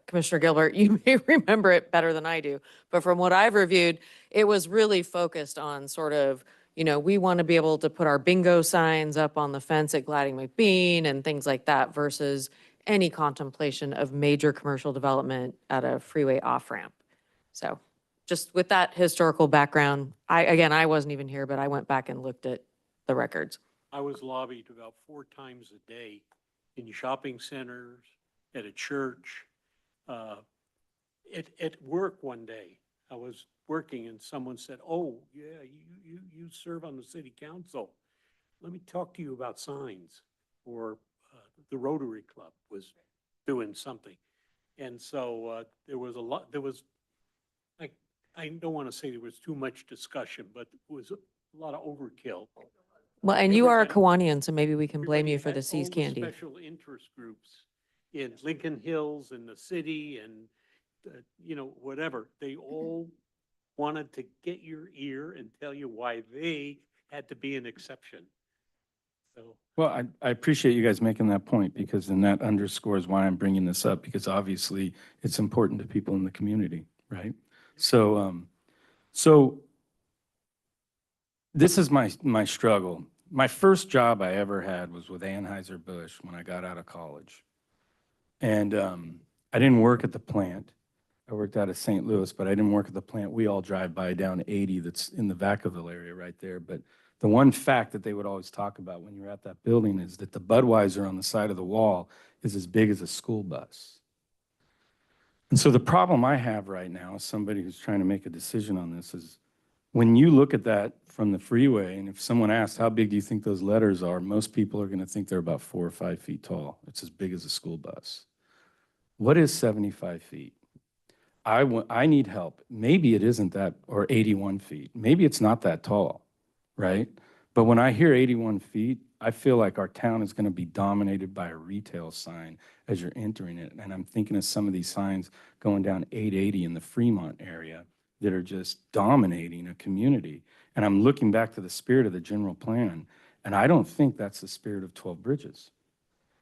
Commissioner Gilbert, you may remember it better than I do, but from what I've reviewed, it was really focused on sort of, we want to be able to put our bingo signs up on the fence at Gladding McBean and things like that versus any contemplation of major commercial development at a freeway off-ramp. So just with that historical background, I wasn't even here, but I went back and looked at the records. I was lobbied about 4 times a day in shopping centers, at a church. At work one day, I was working and someone said, "Oh, yeah, you serve on the city council. Let me talk to you about signs." Or the Rotary Club was doing something. And so there was, I don't want to say there was too much discussion, but it was a lot of overkill. Well, and you are a Everybody- Kiwanian, so maybe we can blame Everybody you for had the See's all Candy. Special interest groups in Lincoln Hills and the city and, whatever. They all wanted to get your ear and tell you why they had to be an exception. So, Well, I appreciate you guys making that point, because then that underscores why I'm bringing this up, because obviously it's important to people in the community, right? So, this is my struggle. My first job I ever had was with Anheuser-Busch when I got out of college. And I didn't work at the plant. I worked out of St. Louis, but I didn't work at the plant. We all drive by down 80 that's in the Vacaville area right there. But the one fact that they would always talk about when you're at that building is that the Budweiser on the side of the wall is as big as a school bus. And so the problem I have right now, as somebody who's trying to make a decision on this, is when you look at that from the freeway, and if someone asks, how big do you think those letters are? Most people are going to think they're about 4 or 5 feet tall. It's as big as a school bus. What is 75 feet? I need help. Maybe it isn't that, or 81 feet. Maybe it's not that tall, right? But when I hear 81 feet, I feel like our town is going to be dominated by a retail sign as you're entering it. And I'm thinking of some of these signs going down 880 in the Fremont area that are just dominating a community. And I'm looking back to the spirit of the general plan, and I don't think that's the spirit of 12 Bridges.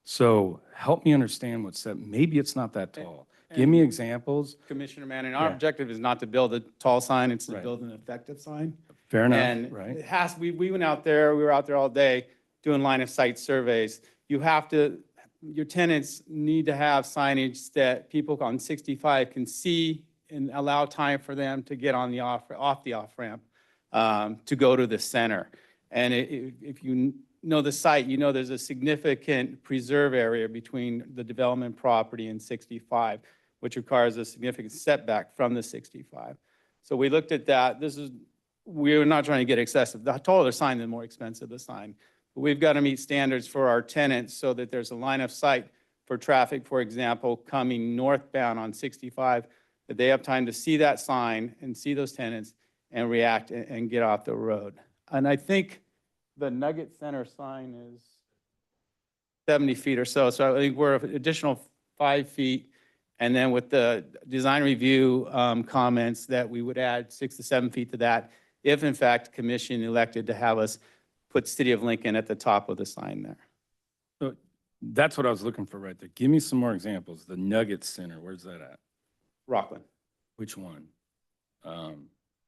So help me understand what's that. Maybe it's not that tall. Give me examples. Commissioner Manning, our Yeah. objective is not to build a tall sign, it's to Right. build an effective sign. Fair enough, And right? it has, we went out there, we were out there all day doing line of sight surveys. You have to, your tenants need to have signage that people on 65 can see and allow time for them to get on the off the off-ramp to go to the center. And if you know the site, you know there's a significant preserve area between the development property and 65, which requires a significant setback from the 65. So we looked at that. We're not trying to get excessive. The taller the sign, the more expensive the sign. But we've got to meet standards for our tenants so that there's a line of sight for traffic, for example, coming northbound on 65, that they have time to see that sign and see those tenants and react and get off the road. And I think the Nugget Center sign is 70 feet or so. So I think we're an additional 5 feet. And then with the design review comments that we would add 6 to 7 feet to that, if in fact commission elected to have us put City of Lincoln at the top of the sign there. So that's what I was looking for right there. Give me some more examples. The Nugget Center, where's that at? Rockland. Which one?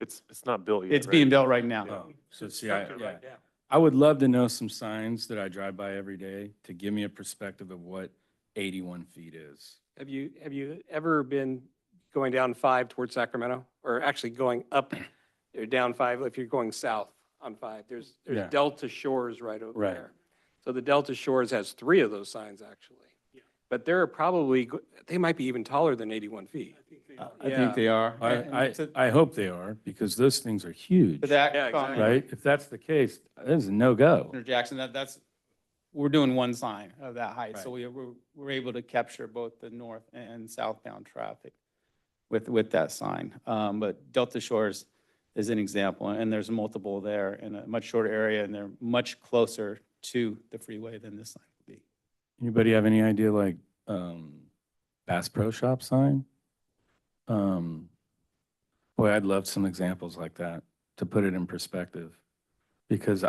It's not built yet, It's right? being built right now. Oh, so see, Constructed yeah. right now. I would love to know some signs that I drive by every day to give me a perspective of what 81 feet is. Have you ever been going down 5 towards Sacramento? Or actually going up or down 5 if you're going south on 5? There's Yeah. Delta Shores right over Right. there. So the Delta Shores has 3 of those signs actually. But they're probably, they might be even taller than 81 feet. I think they are. I hope they are, because those things are huge, But that Yeah, exactly. comment, right? If that's the case, that is a no-go. Commissioner Jackson, we're doing one sign of that height. So we're able to capture both the north and southbound traffic with that sign. But Delta Shores is an example, and there's multiple there in a much shorter area, and they're much closer to the freeway than this sign would be. Anybody have any idea, like, Bass Pro Shop sign? Boy, I'd love some examples like that to put it in perspective. Because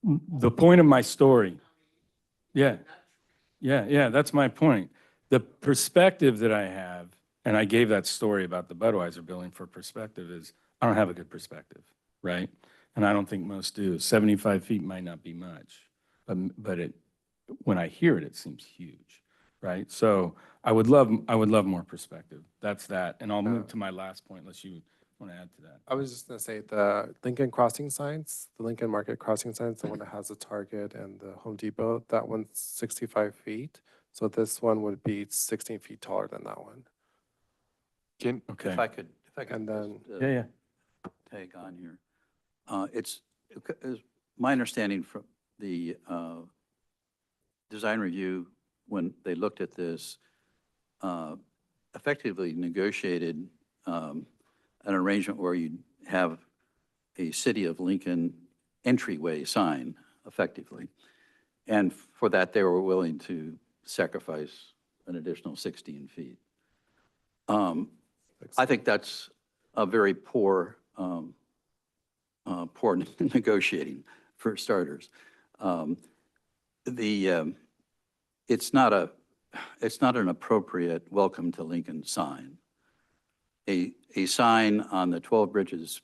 the point of my story, yeah, that's my point. The perspective that I have, and I gave that story about the Budweiser building for perspective, is I don't have a good perspective, right? And I don't think most do. 75 feet might not be much, but when I hear it, it seems huge, right? So I would love more perspective. That's that. And I'll move to my last point unless you want to add to that. I was just gonna say the Lincoln Crossing signs, the Lincoln Market Crossing signs, the one that has the Target and the Home Depot, that one's 65 feet. So this one would be 16 feet taller than that one. Okay. If I could And then, just, Yeah. tag on here. It's my understanding from the design review, when they looked at this, effectively negotiated an arrangement where you'd have a City of Lincoln entryway sign effectively. And for that, they were willing to sacrifice an additional 16 feet. I think that's a very poor negotiating for starters. It's not an appropriate welcome to Lincoln sign. A sign on the 12 Bridges,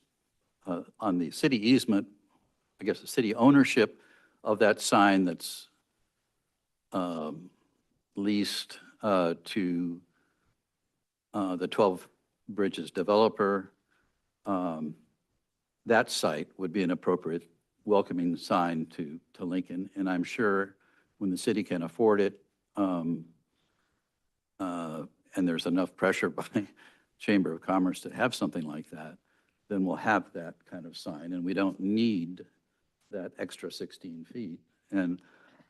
on the city easement, I guess the city ownership of that sign that's leased to the 12 Bridges developer, that site would be an appropriate welcoming sign to Lincoln. And I'm sure when the city can afford it, and there's enough pressure by Chamber of Commerce to have something like that, then we'll have that kind of sign. And we don't need that extra 16 feet. And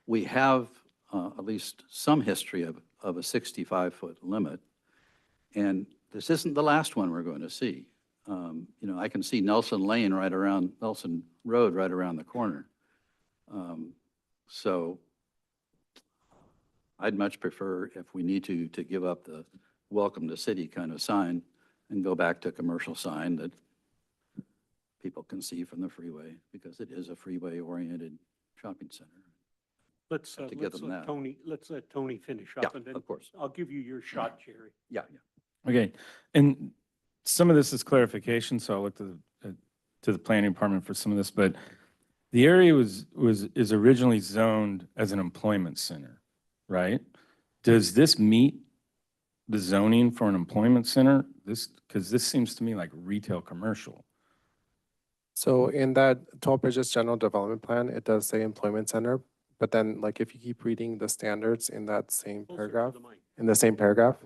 we have at least some history of a 65-foot limit. And this isn't the last one we're going to see. I can see Nelson Road right around the corner. So I'd much prefer, if we need to give up the welcome to city kind of sign and go back to commercial sign that people can see from the freeway, because it is a freeway-oriented shopping center. Let's, Have to give them that. let's let Tony finish Yeah, up, and then of course. I'll give you your shot, Jerry. Yeah. Okay, and some of this is clarification, so I'll look to the planning department for some of this, but the area is originally zoned as an employment center, right? Does this meet the zoning for an employment center? Because this seems to me like retail commercial. So in that Toll Bridges General Development Plan, it does say employment center, but then like if you keep reading the standards in that same Closer to paragraph, the mic. in the same paragraph,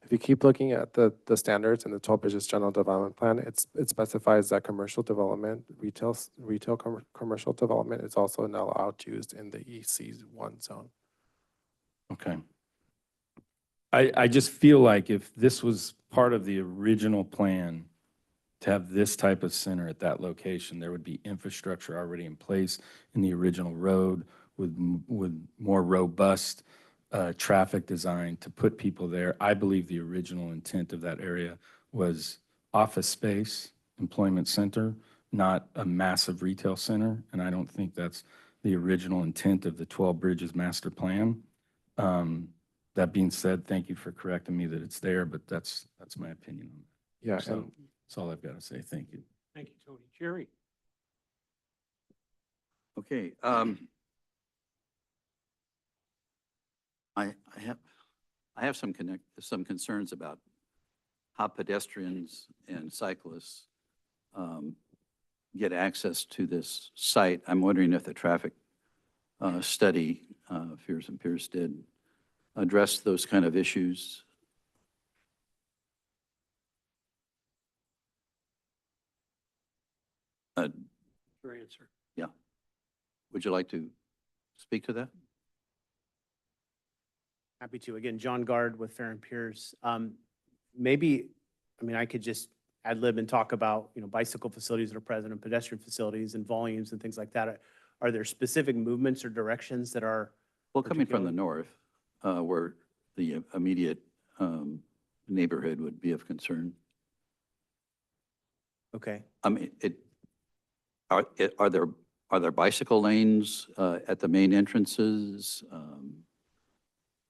if you keep looking at the standards in the Toll Bridges General Development Plan, it specifies that commercial development, commercial development is also now allowed used in the EC1 zone. Okay. I just feel like if this was part of the original plan to have this type of center at that location, there would be infrastructure already in place in the original road with more robust traffic design to put people there. I believe the original intent of that area was office space, employment center, not a massive retail center. And I don't think that's the original intent of the 12 Bridges Master Plan. That being said, thank you for correcting me that it's there, but that's my opinion on it. Yeah, So and that's all I've got to say. Thank you. Thank you, Tony. Jerry? Okay. I have some concerns about how pedestrians and cyclists get access to this site. I'm wondering if the traffic study Fears and Pierce did address those kind of issues. Your answer. Yeah. Would you like to speak to that? Happy to. Again, John Gard with Fair and Pierce. Maybe, I mean, I could just ad lib and talk about, bicycle facilities that are present and pedestrian facilities and volumes and things like that. Are there specific movements or directions that are? Well, coming from the particular? north, where the immediate neighborhood would be of concern. Okay. I mean, are there bicycle lanes at the main entrances?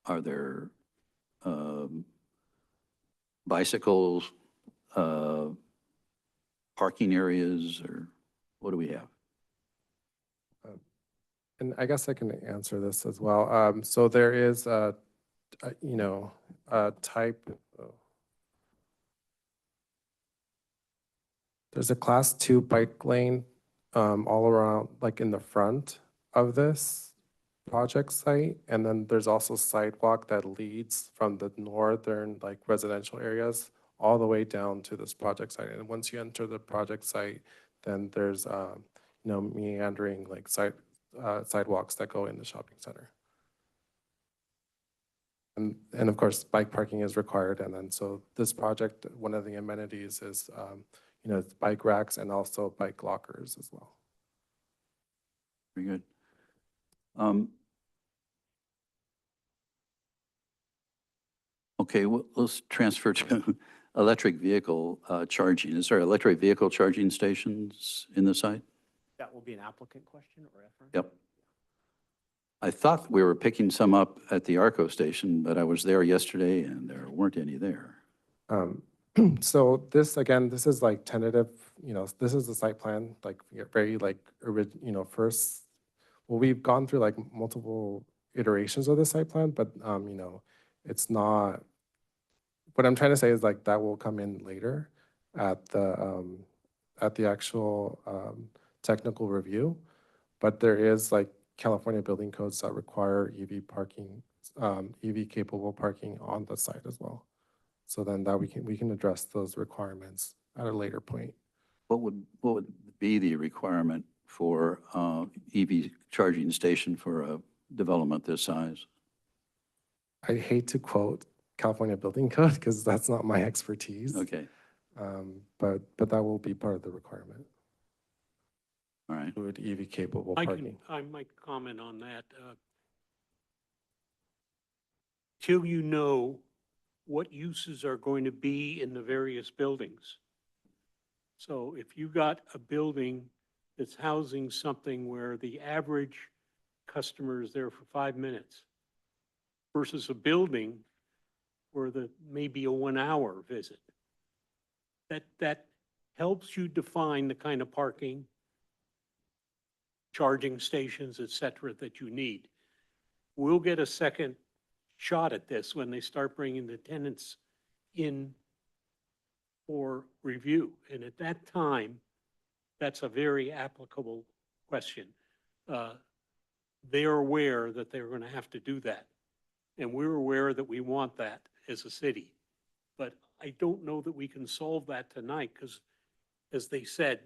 Are there bicycles, parking areas, or what do we have? And I guess I can answer this as well. So there is a type. There's a class 2 bike lane all around, like in the front of this project site. And then there's also sidewalk that leads from the northern like residential areas all the way down to this project site. And once you enter the project site, then there's meandering like sidewalks that go in the shopping center. And of course, bike parking is required. And then so this project, one of the amenities is it's bike racks and also bike lockers as well. Very good. Okay, well, let's transfer to electric vehicle charging. Is there electric vehicle charging stations in the site? That will be an applicant question or effort? Yep. I thought we were picking some up at the ARCO station, but I was there yesterday and there weren't any there. So this, again, this is like tentative, this is the site plan, like very like, first, well, we've gone through like multiple iterations of the site plan, but, it's not, what I'm trying to say is like that will come in later at the actual technical review. But there is like California building codes that require EV parking, EV capable parking on the site as well. So then that we can address those requirements at a later point. What would be the requirement for EV charging station for a development this size? I hate to quote California building code because that's not my expertise. Okay. But that will be part of the requirement. All right. With EV capable I parking. I might comment on that. Till you know what uses are going to be in the various buildings. So if you got a building that's housing something where the average customer is there for 5 minutes versus a building where the, maybe a 1 hour visit, that helps you define the kind of parking, charging stations, et cetera, that you need. We'll get a second shot at this when they start bringing the tenants in for review. And at that time, that's a very applicable question. They're aware that they're going to have to do that. And we're aware that we want that as a city. But I don't know that we can solve that tonight because, as they said,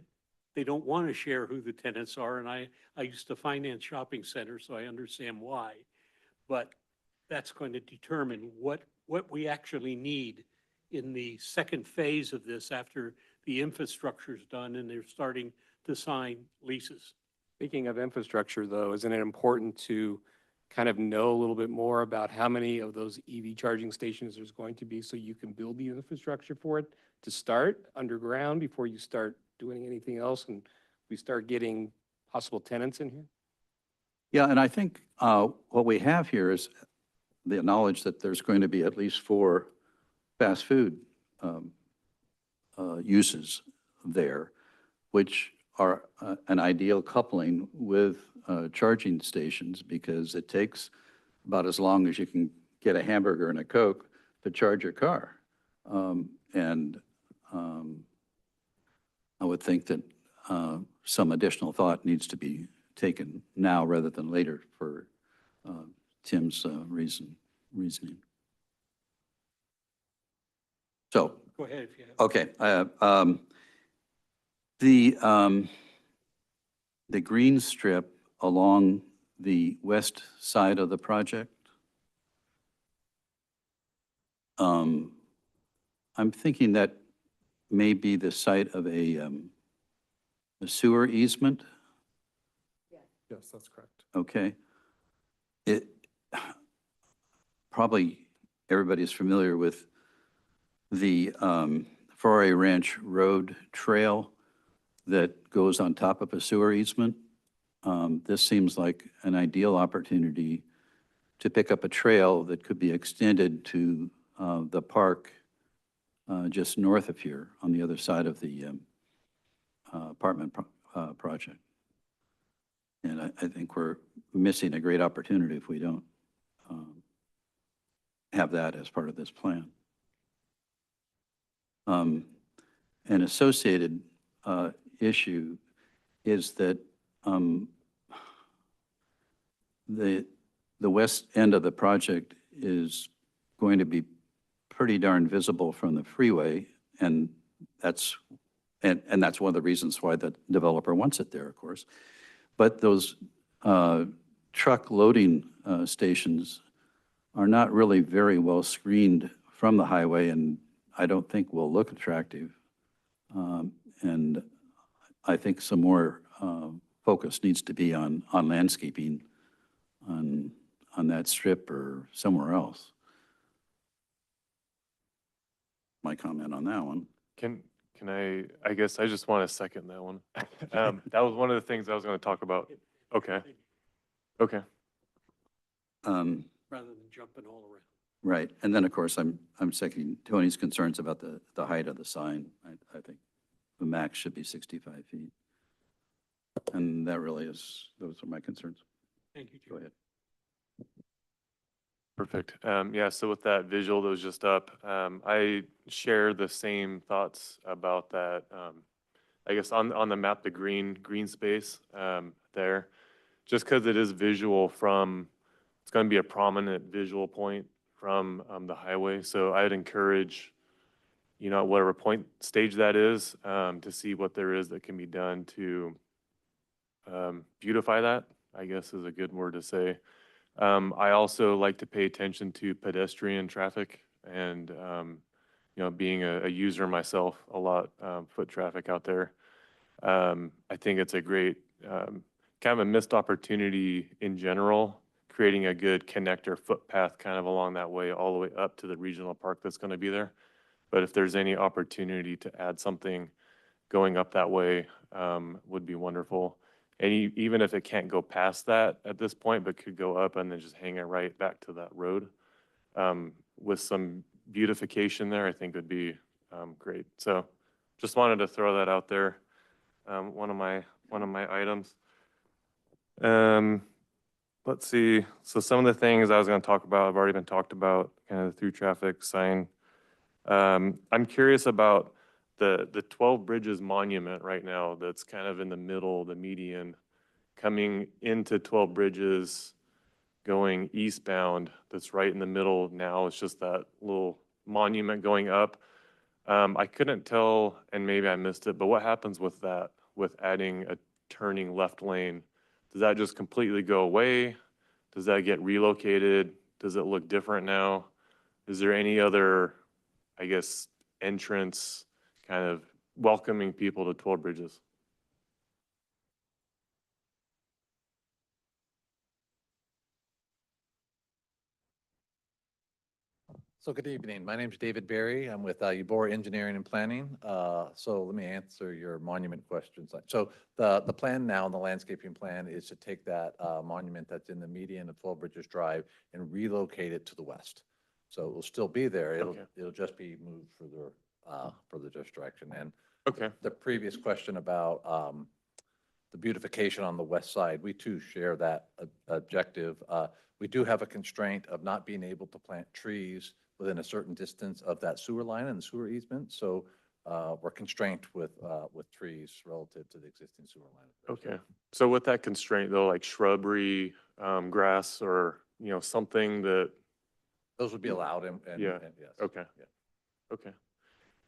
they don't want to share who the tenants are. And I used to finance shopping centers, so I understand why. But that's going to determine what we actually need in the second phase of this after the infrastructure's done and they're starting to sign leases. Speaking of infrastructure, though, isn't it important to kind of know a little bit more about how many of those EV charging stations there's going to be so you can build the infrastructure for it to start underground before you start doing anything else and we start getting possible tenants in here? Yeah, and I think what we have here is the knowledge that there's going to be at least 4 fast food uses there, which are an ideal coupling with charging stations because it takes about as long as you can get a hamburger and a Coke to charge your car. I would think that some additional thought needs to be taken now rather than later for Tim's reasoning. So, Go ahead if you have. okay, the green strip along the west side of the project, I'm thinking that may be the site of a sewer easement. Yes, that's correct. Okay. Probably everybody's familiar with the Foray Ranch Road Trail that goes on top of a sewer easement. This seems like an ideal opportunity to pick up a trail that could be extended to the park just north of here on the other side of the apartment project. And I think we're missing a great opportunity if we don't have that as part of this plan. An associated issue is that the west end of the project is going to be pretty darn visible from the freeway, and that's one of the reasons why the developer wants it there, of course. But those truck loading stations are not really very well screened from the highway, and I don't think will look attractive. And I think some more focus needs to be on landscaping on that strip or somewhere else. My comment on that one. Can I guess I just want to second that one. That was one of the things I was going to talk about. Okay. Okay. Rather than jumping all around. Right, and then, of course, I'm seconding Tony's concerns about the height of the sign. I think the max should be 65 feet. And that really is, those are my concerns. Thank you, Go Jim. ahead. Perfect. Yeah, so with that visual that was just up, I share the same thoughts about that. I guess on the map, the green space there, just because it is visual from, it's going to be a prominent visual point from the highway. So I'd encourage, at whatever point stage that is, to see what there is that can be done to beautify that, I guess is a good word to say. I also like to pay attention to pedestrian traffic and, being a user myself, a lot, foot traffic out there. I think it's a great kind of a missed opportunity in general, creating a good connector footpath kind of along that way, all the way up to the regional park that's going to be there. But if there's any opportunity to add something going up that way, would be wonderful. And even if it can't go past that at this point, but could go up and then just hang it right back to that road, with some beautification there, I think would be great. So just wanted to throw that out there. One of my items. Let's see. So some of the things I was going to talk about have already been talked about, kind of the through traffic sign. I'm curious about the 12 Bridges monument right now that's kind of in the middle, the median, coming into 12 Bridges, going eastbound, that's right in the middle now. It's just that little monument going up. I couldn't tell, and maybe I missed it, but what happens with that, with adding a turning left lane? Does that just completely go away? Does that get relocated? Does it look different now? Is there any other, I guess, entrance kind of welcoming people to 12 Bridges? So good evening. My name is David Berry. I'm with Ubor Engineering and Planning. So let me answer your monument questions. So the plan now, the landscaping plan, is to take that monument that's in the median of 12 Bridges Drive and relocate it to the west. So it will still be there. It'll just be moved further this direction. And Okay. the previous question about the beautification on the west side, we too share that objective. We do have a constraint of not being able to plant trees within a certain distance of that sewer line and the sewer easement. So we're constrained with trees relative to the existing sewer line. Okay. So with that constraint though, like shrubbery, grass, or, something that, Those would be allowed and Yeah. and yes. Okay. Yeah. okay.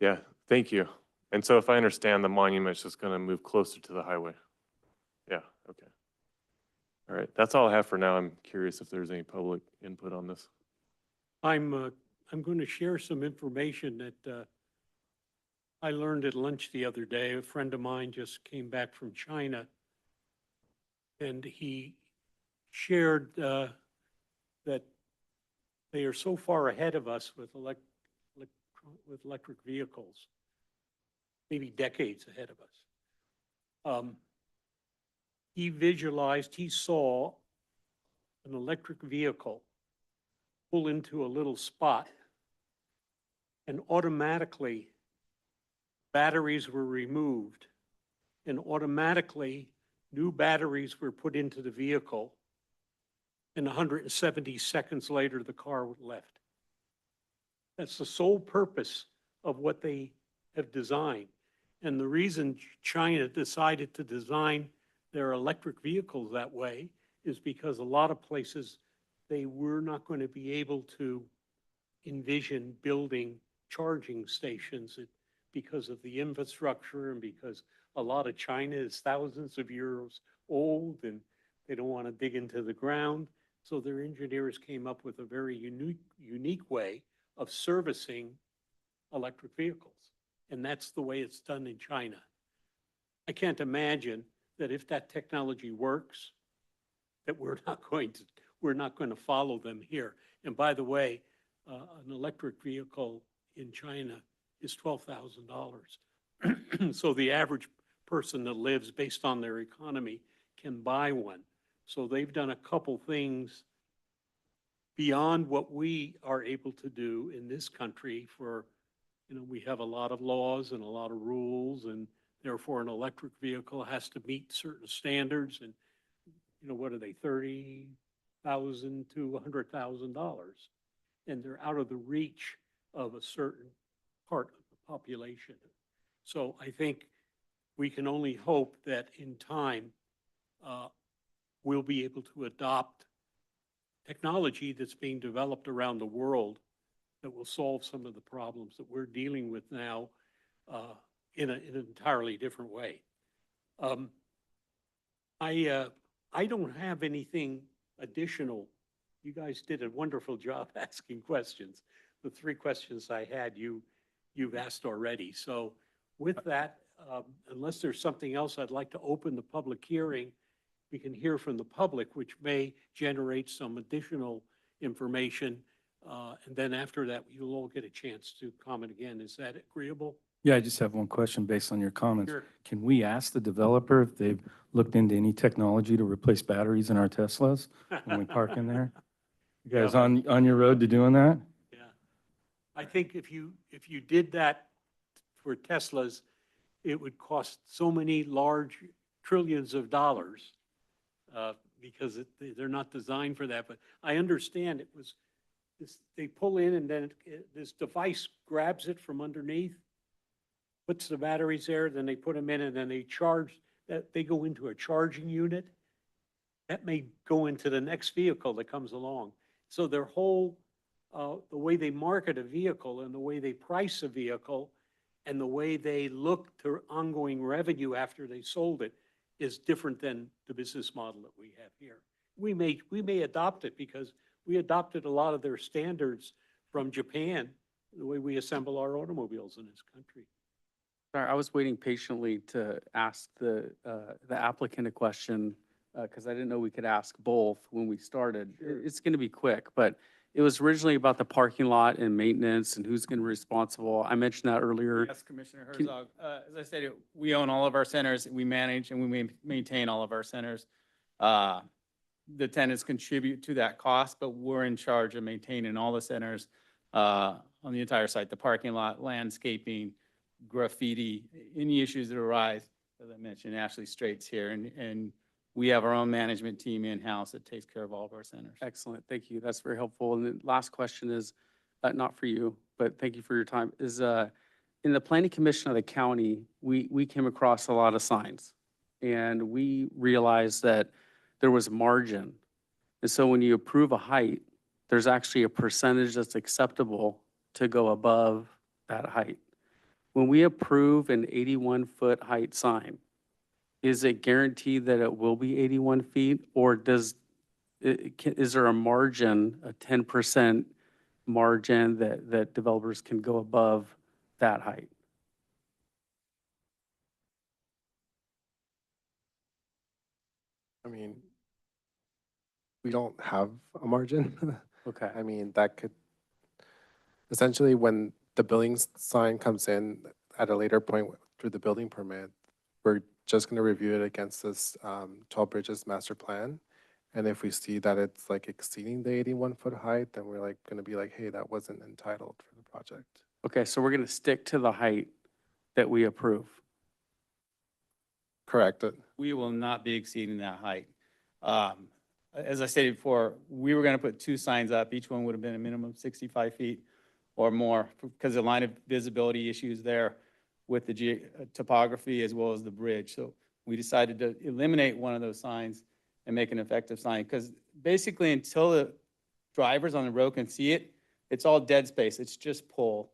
Yeah, thank you. And so if I understand, the monument's just going to move closer to the highway. Yeah, okay. All right, that's all I have for now. I'm curious if there's any public input on this. I'm going to share some information that I learned at lunch the other day. A friend of mine just came back from China, and he shared that they are so far ahead of us with electric vehicles, maybe decades ahead of us. He saw an electric vehicle pull into a little spot, and automatically batteries were removed, and automatically new batteries were put into the vehicle, and 170 seconds later the car left. That's the sole purpose of what they have designed. And the reason China decided to design their electric vehicles that way is because a lot of places they were not going to be able to envision building charging stations because of the infrastructure and because a lot of China is thousands of years old and they don't want to dig into the ground. So their engineers came up with a very unique way of servicing electric vehicles. And that's the way it's done in China. I can't imagine that if that technology works, that we're not going to follow them here. And by the way, an electric vehicle in China is $12,000. So the average person that lives based on their economy can buy one. So they've done a couple things beyond what we are able to do in this country for, we have a lot of laws and a lot of rules, and therefore an electric vehicle has to meet certain standards. And, what are they, $30,000 to $100,000? And they're out of the reach of a certain part of the population. So I think we can only hope that in time, we'll be able to adopt technology that's being developed around the world that will solve some of the problems that we're dealing with now in an entirely different way. I don't have anything additional. You guys did a wonderful job asking questions. The 3 questions I had, you've asked already. So with that, unless there's something else, I'd like to open the public hearing. We can hear from the public, which may generate some additional information. And then after that, you'll all get a chance to comment again. Is that agreeable? Yeah, I just have one question based on your comments. Sure. Can we ask the developer if they've looked into any technology to replace batteries in our Teslas when we park in there? You guys Yeah. on your road to doing that? Yeah. I think if you did that for Teslas, it would cost so many large trillions of dollars because they're not designed for that. But I understand it was, they pull in and then this device grabs it from underneath, puts the batteries there, then they put them in and then they charge, that they go into a charging unit. That may go into the next vehicle that comes along. So their whole, the way they market a vehicle and the way they price a vehicle and the way they look to ongoing revenue after they sold it is different than the business model that we have here. We may adopt it because we adopted a lot of their standards from Japan, the way we assemble our automobiles in this country. Sorry, I was waiting patiently to ask the applicant a question because I didn't know we could ask both when we started. It's going to be quick, but it was originally about the parking lot and maintenance and who's going to be responsible. I mentioned that earlier. Yes, Commissioner Herzog. As I stated, we own all of our centers, we manage and we maintain all of our centers. The tenants contribute to that cost, but we're in charge of maintaining all the centers on the entire site, the parking lot, landscaping, graffiti, any issues that arise. As I mentioned, Ashley Straight's here, and we have our own management team in-house that takes care of all of our centers. Excellent, thank you. That's very helpful. And the last question is, not for you, but thank you for your time, is in the Planning Commission of the county, we came across a lot of signs. And we realized that there was margin. And so when you approve a height, there's actually a percentage that's acceptable to go above that height. When we approve an 81-foot height sign, is it guaranteed that it will be 81 feet? Or is there a margin, a 10% margin that developers can go above that height? I mean, we don't have a margin. Okay. I mean, that could, essentially, when the building sign comes in at a later point through the building permit, we're just going to review it against this 12 Bridges master plan. And if we see that it's like exceeding the 81-foot height, then we're like going to be like, hey, that wasn't entitled for the project. Okay, so we're going to stick to the height that we approve. Correct. We will not be exceeding that height. As I stated before, we were going to put 2 signs up. Each one would have been a minimum of 65 feet or more because of the line of visibility issues there with the topography as well as the bridge. So we decided to eliminate one of those signs and make an effective sign because basically until the drivers on the road can see it, it's all dead space. It's just pole.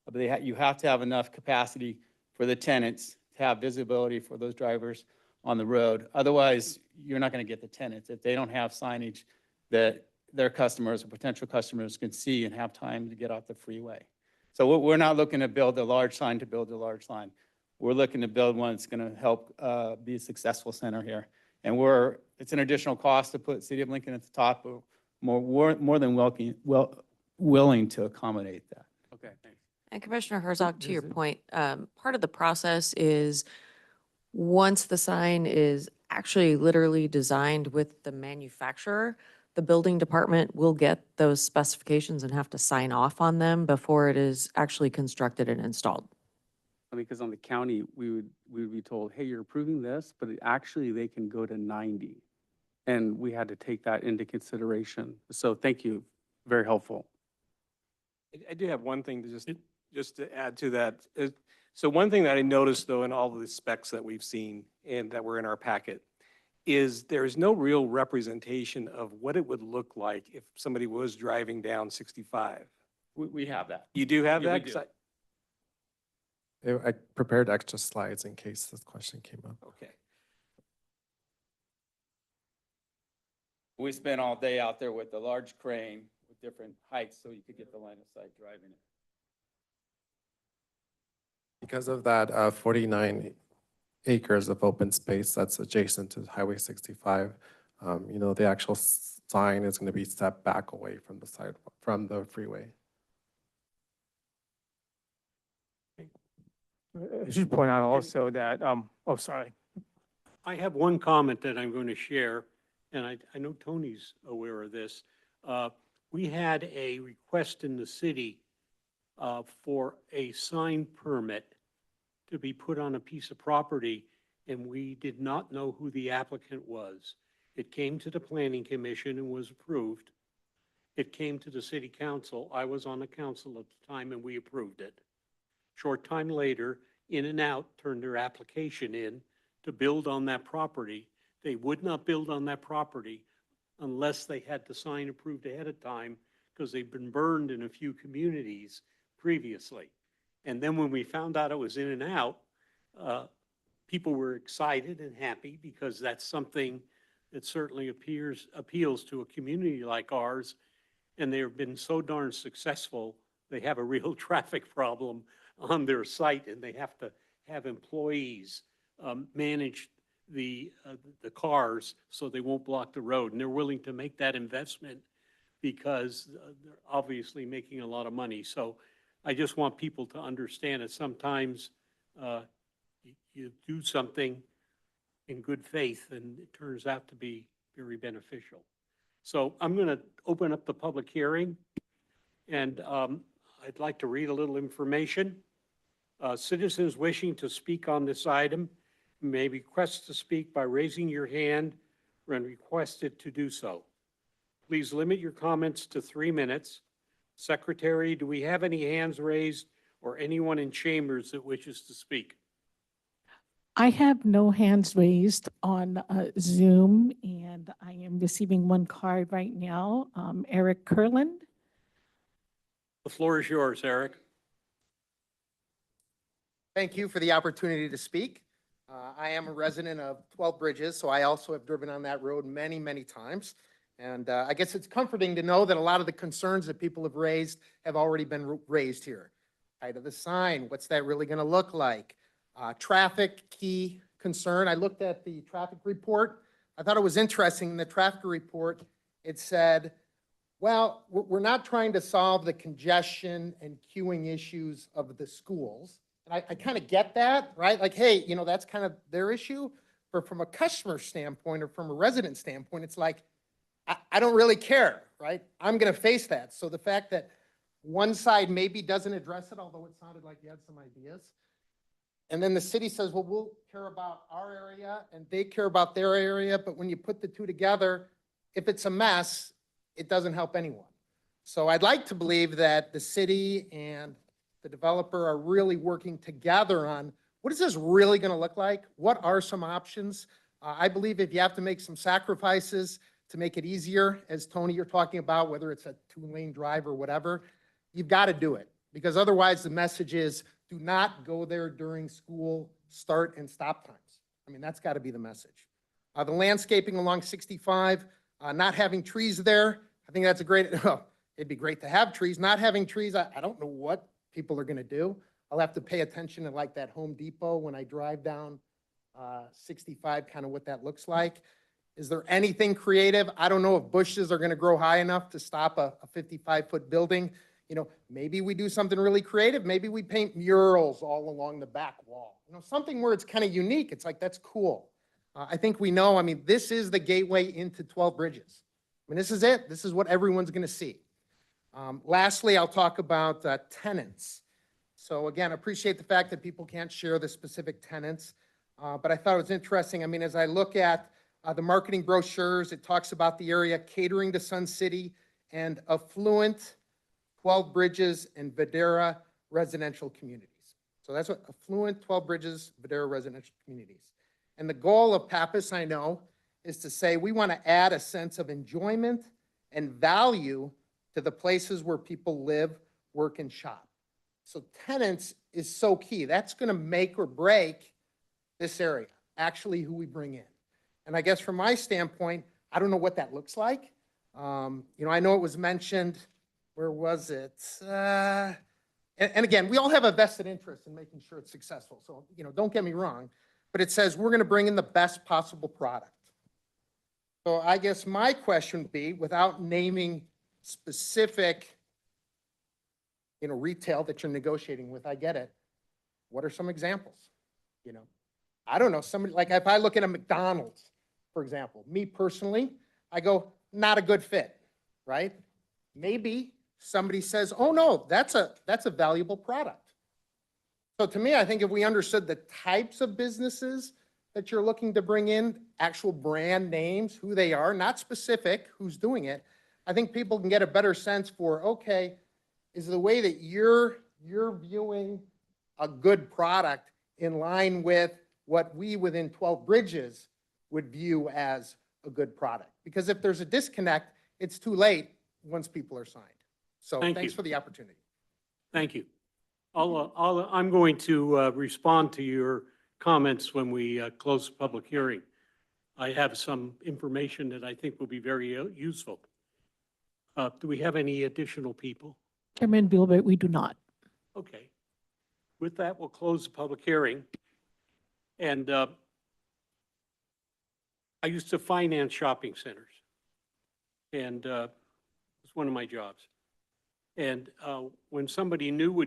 But you have to have enough capacity for the tenants to have visibility for those drivers on the road. Otherwise, you're not going to get the tenants if they don't have signage that their customers or potential customers can see and have time to get off the freeway. So we're not looking to build a large sign to build a large sign. We're looking to build one that's going to help be a successful center here. And it's an additional cost to put City of Lincoln at the top, but more than willing to accommodate that. Okay, thanks. And Commissioner Herzog, to your point, part of the process is once the sign is actually literally designed with the manufacturer, the building department will get those specifications and have to sign off on them before it is actually constructed and installed. Because on the county, we would be told, hey, you're approving this, but actually they can go to 90. And we had to take that into consideration. So thank you, very helpful. I do have one thing to just to add to that. So one thing that I noticed though in all of the specs that we've seen and that were in our packet is there is no real representation of what it would look like if somebody was driving down 65. We have that. You do have Yeah, we that? do. 'Cause I prepared extra slides in case this question came up. Okay. We spent all day out there with the large crane with different heights so you could get the line of sight driving it. Because of that 49 acres of open space that's adjacent to Highway 65. The actual sign is going to be set back away from the sidewalk, from the freeway. I should point out also that, oh, sorry. I have one comment that I'm going to share, and I know Tony's aware of this. We had a request in the city for a sign permit to be put on a piece of property, and we did not know who the applicant was. It came to the Planning Commission and was approved. It came to the City Council. I was on the council at the time, and we approved it. Short time later, In-N-Out turned their application in to build on that property. They would not build on that property unless they had the sign approved ahead of time, because they've been burned in a few communities previously. And then when we found out it was In-N-Out, people were excited and happy, because that's something that certainly appeals to a community like ours. And they've been so darn successful, they have a real traffic problem on their site, and they have to have employees manage the cars so they won't block the road. And they're willing to make that investment because they're obviously making a lot of money. So I just want people to understand that sometimes you do something in good faith and it turns out to be very beneficial. So I'm going to open up the public hearing, and I'd like to read a little information. Citizens wishing to speak on this item may request to speak by raising your hand when requested to do so. Please limit your comments to 3 minutes. Secretary, do we have any hands raised or anyone in chambers that wishes to speak? I have no hands raised on Zoom, and I am receiving one card right now. Eric Kurland. The floor is yours, Eric. Thank you for the opportunity to speak. I am a resident of 12 Bridges, so I also have driven on that road many, many times. And I guess it's comforting to know that a lot of the concerns that people have raised have already been raised here. Height of the sign, what's that really going to look like? Traffic, key concern. I looked at the traffic report. I thought it was interesting. In the traffic report, it said, well, we're not trying to solve the congestion and queuing issues of the schools. And I kind of get that, right? Like, hey, that's kind of their issue. But from a customer standpoint or from a resident standpoint, it's like, I don't really care, right? I'm going to face that. So the fact that one side maybe doesn't address it, although it sounded like you had some ideas. And then the city says, well, we'll care about our area and they care about their area. But when you put the two together, if it's a mess, it doesn't help anyone. So I'd like to believe that the city and the developer are really working together on what is this really going to look like? What are some options? I believe if you have to make some sacrifices to make it easier, as Tony, you're talking about, whether it's a 2-lane drive or whatever, you've got to do it. Because otherwise the message is, do not go there during school start and stop times. I mean, that's got to be the message. The landscaping along 65, not having trees there, I think that's a great, well, it'd be great to have trees. Not having trees, I don't know what people are going to do. I'll have to pay attention to like that Home Depot when I drive down 65, kind of what that looks like. Is there anything creative? I don't know if bushes are going to grow high enough to stop a 55-foot building. Maybe we do something really creative. Maybe we paint murals all along the back wall. Something where it's kind of unique. It's like, that's cool. I think we know, this is the gateway into 12 Bridges. This is it. This is what everyone's going to see. Lastly, I'll talk about tenants. So again, appreciate the fact that people can't share the specific tenants, but I thought it was interesting. As I look at the marketing brochures, it talks about the area catering to Sun City and affluent 12 Bridges and Vadera residential communities. So that's what affluent 12 Bridges, Vadera residential communities. And the goal of Pappas, I know, is to say we want to add a sense of enjoyment and value to the places where people live, work, and shop. So tenants is so key. That's going to make or break this area, actually who we bring in. And I guess from my standpoint, I don't know what that looks like. I know it was mentioned, where was it? And again, we all have a vested interest in making sure it's successful. So, don't get me wrong. but it says we're going to bring in the best possible product. So I guess my question would be, without naming specific, retail that you're negotiating with, I get it. What are some examples? I don't know, somebody, like if I look at a McDonald's, for example, me personally, I go, not a good fit, right? Maybe somebody says, oh no, that's a valuable product. So to me, I think if we understood the types of businesses that you're looking to bring in, actual brand names, who they are, not specific, who's doing it, I think people can get a better sense for, okay, is the way that you're viewing a good product in line with what we within 12 Bridges would view as a good product? Because if there's a disconnect, it's too late once people are signed. So Thank thanks you. for the opportunity. Thank you. I'm going to respond to your comments when we close the public hearing. I have some information that I think will be very useful. Do we have any additional people? Chairman Gilbert, we do not. Okay. With that, we'll close the public hearing. And I used to finance shopping centers. And it's one of my jobs. And when somebody new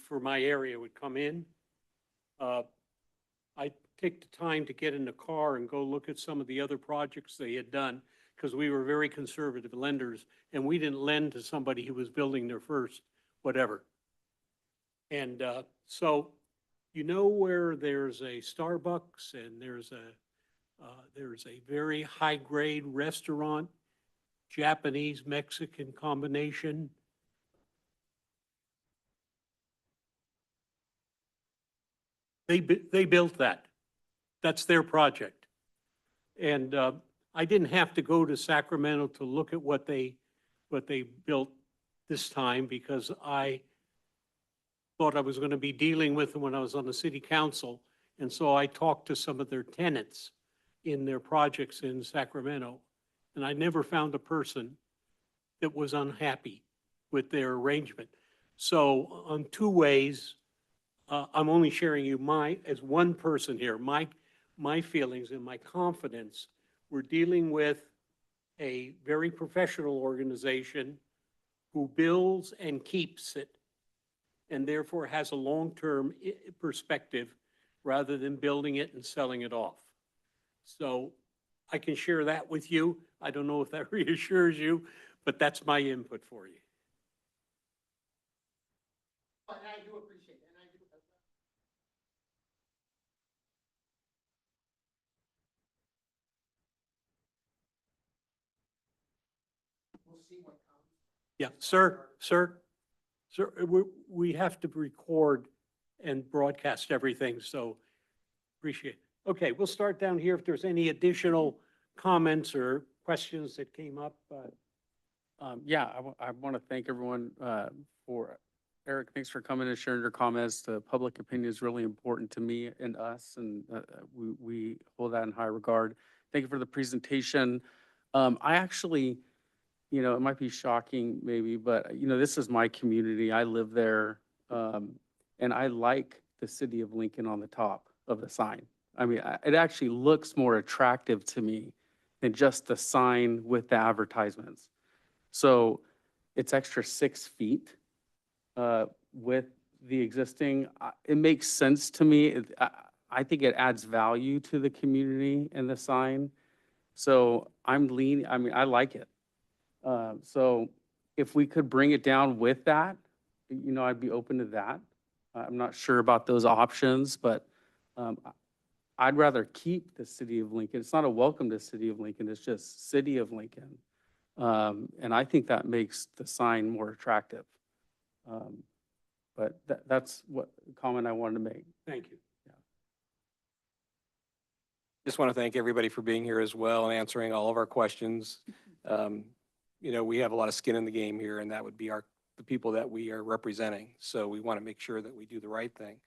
for my area would come in, I take the time to get in the car and go look at some of the other projects they had done, because we were very conservative lenders, and we didn't lend to somebody who was building their first whatever. And so, where there's a Starbucks and there's a very high-grade restaurant, Japanese, Mexican combination. They built that. That's their project. And I didn't have to go to Sacramento to look at what they built this time, because I thought I was going to be dealing with them when I was on the city council. And so I talked to some of their tenants in their projects in Sacramento. And I never found a person that was unhappy with their arrangement. So on two ways, I'm only sharing you as one person here, my feelings and my confidence. We're dealing with a very professional organization who builds and keeps it, and therefore has a long-term perspective rather than building it and selling it off. So I can share that with you. I don't know if that reassures you, but that's my input for you. And I do appreciate it. And I do. We'll see what comes. Yeah, sir, we have to record and broadcast everything, so appreciate it. Okay, we'll start down here. If there's any additional comments or questions that came up. Yeah, I want to thank everyone for, Eric, thanks for coming and sharing your comments. The public opinion is really important to me and us, and we hold that in high regard. Thank you for the presentation. I actually, it might be shocking maybe, but, this is my community. I live there, and I like the city of Lincoln on the top of the sign. I mean, it actually looks more attractive to me than just the sign with the advertisements. So it's extra 6 feet with the existing. It makes sense to me. I think it adds value to the community and the sign. So I like it. So if we could bring it down with that, I'd be open to that. I'm not sure about those options, but I'd rather keep the city of Lincoln. It's not a welcome to city of Lincoln, it's just city of Lincoln. And I think that makes the sign more attractive. But that's what comment I wanted to make. Thank you. Just want to thank everybody for being here as well and answering all of our questions. We have a lot of skin in the game here, and that would be the people that we are representing. So we want to make sure that we do the right thing.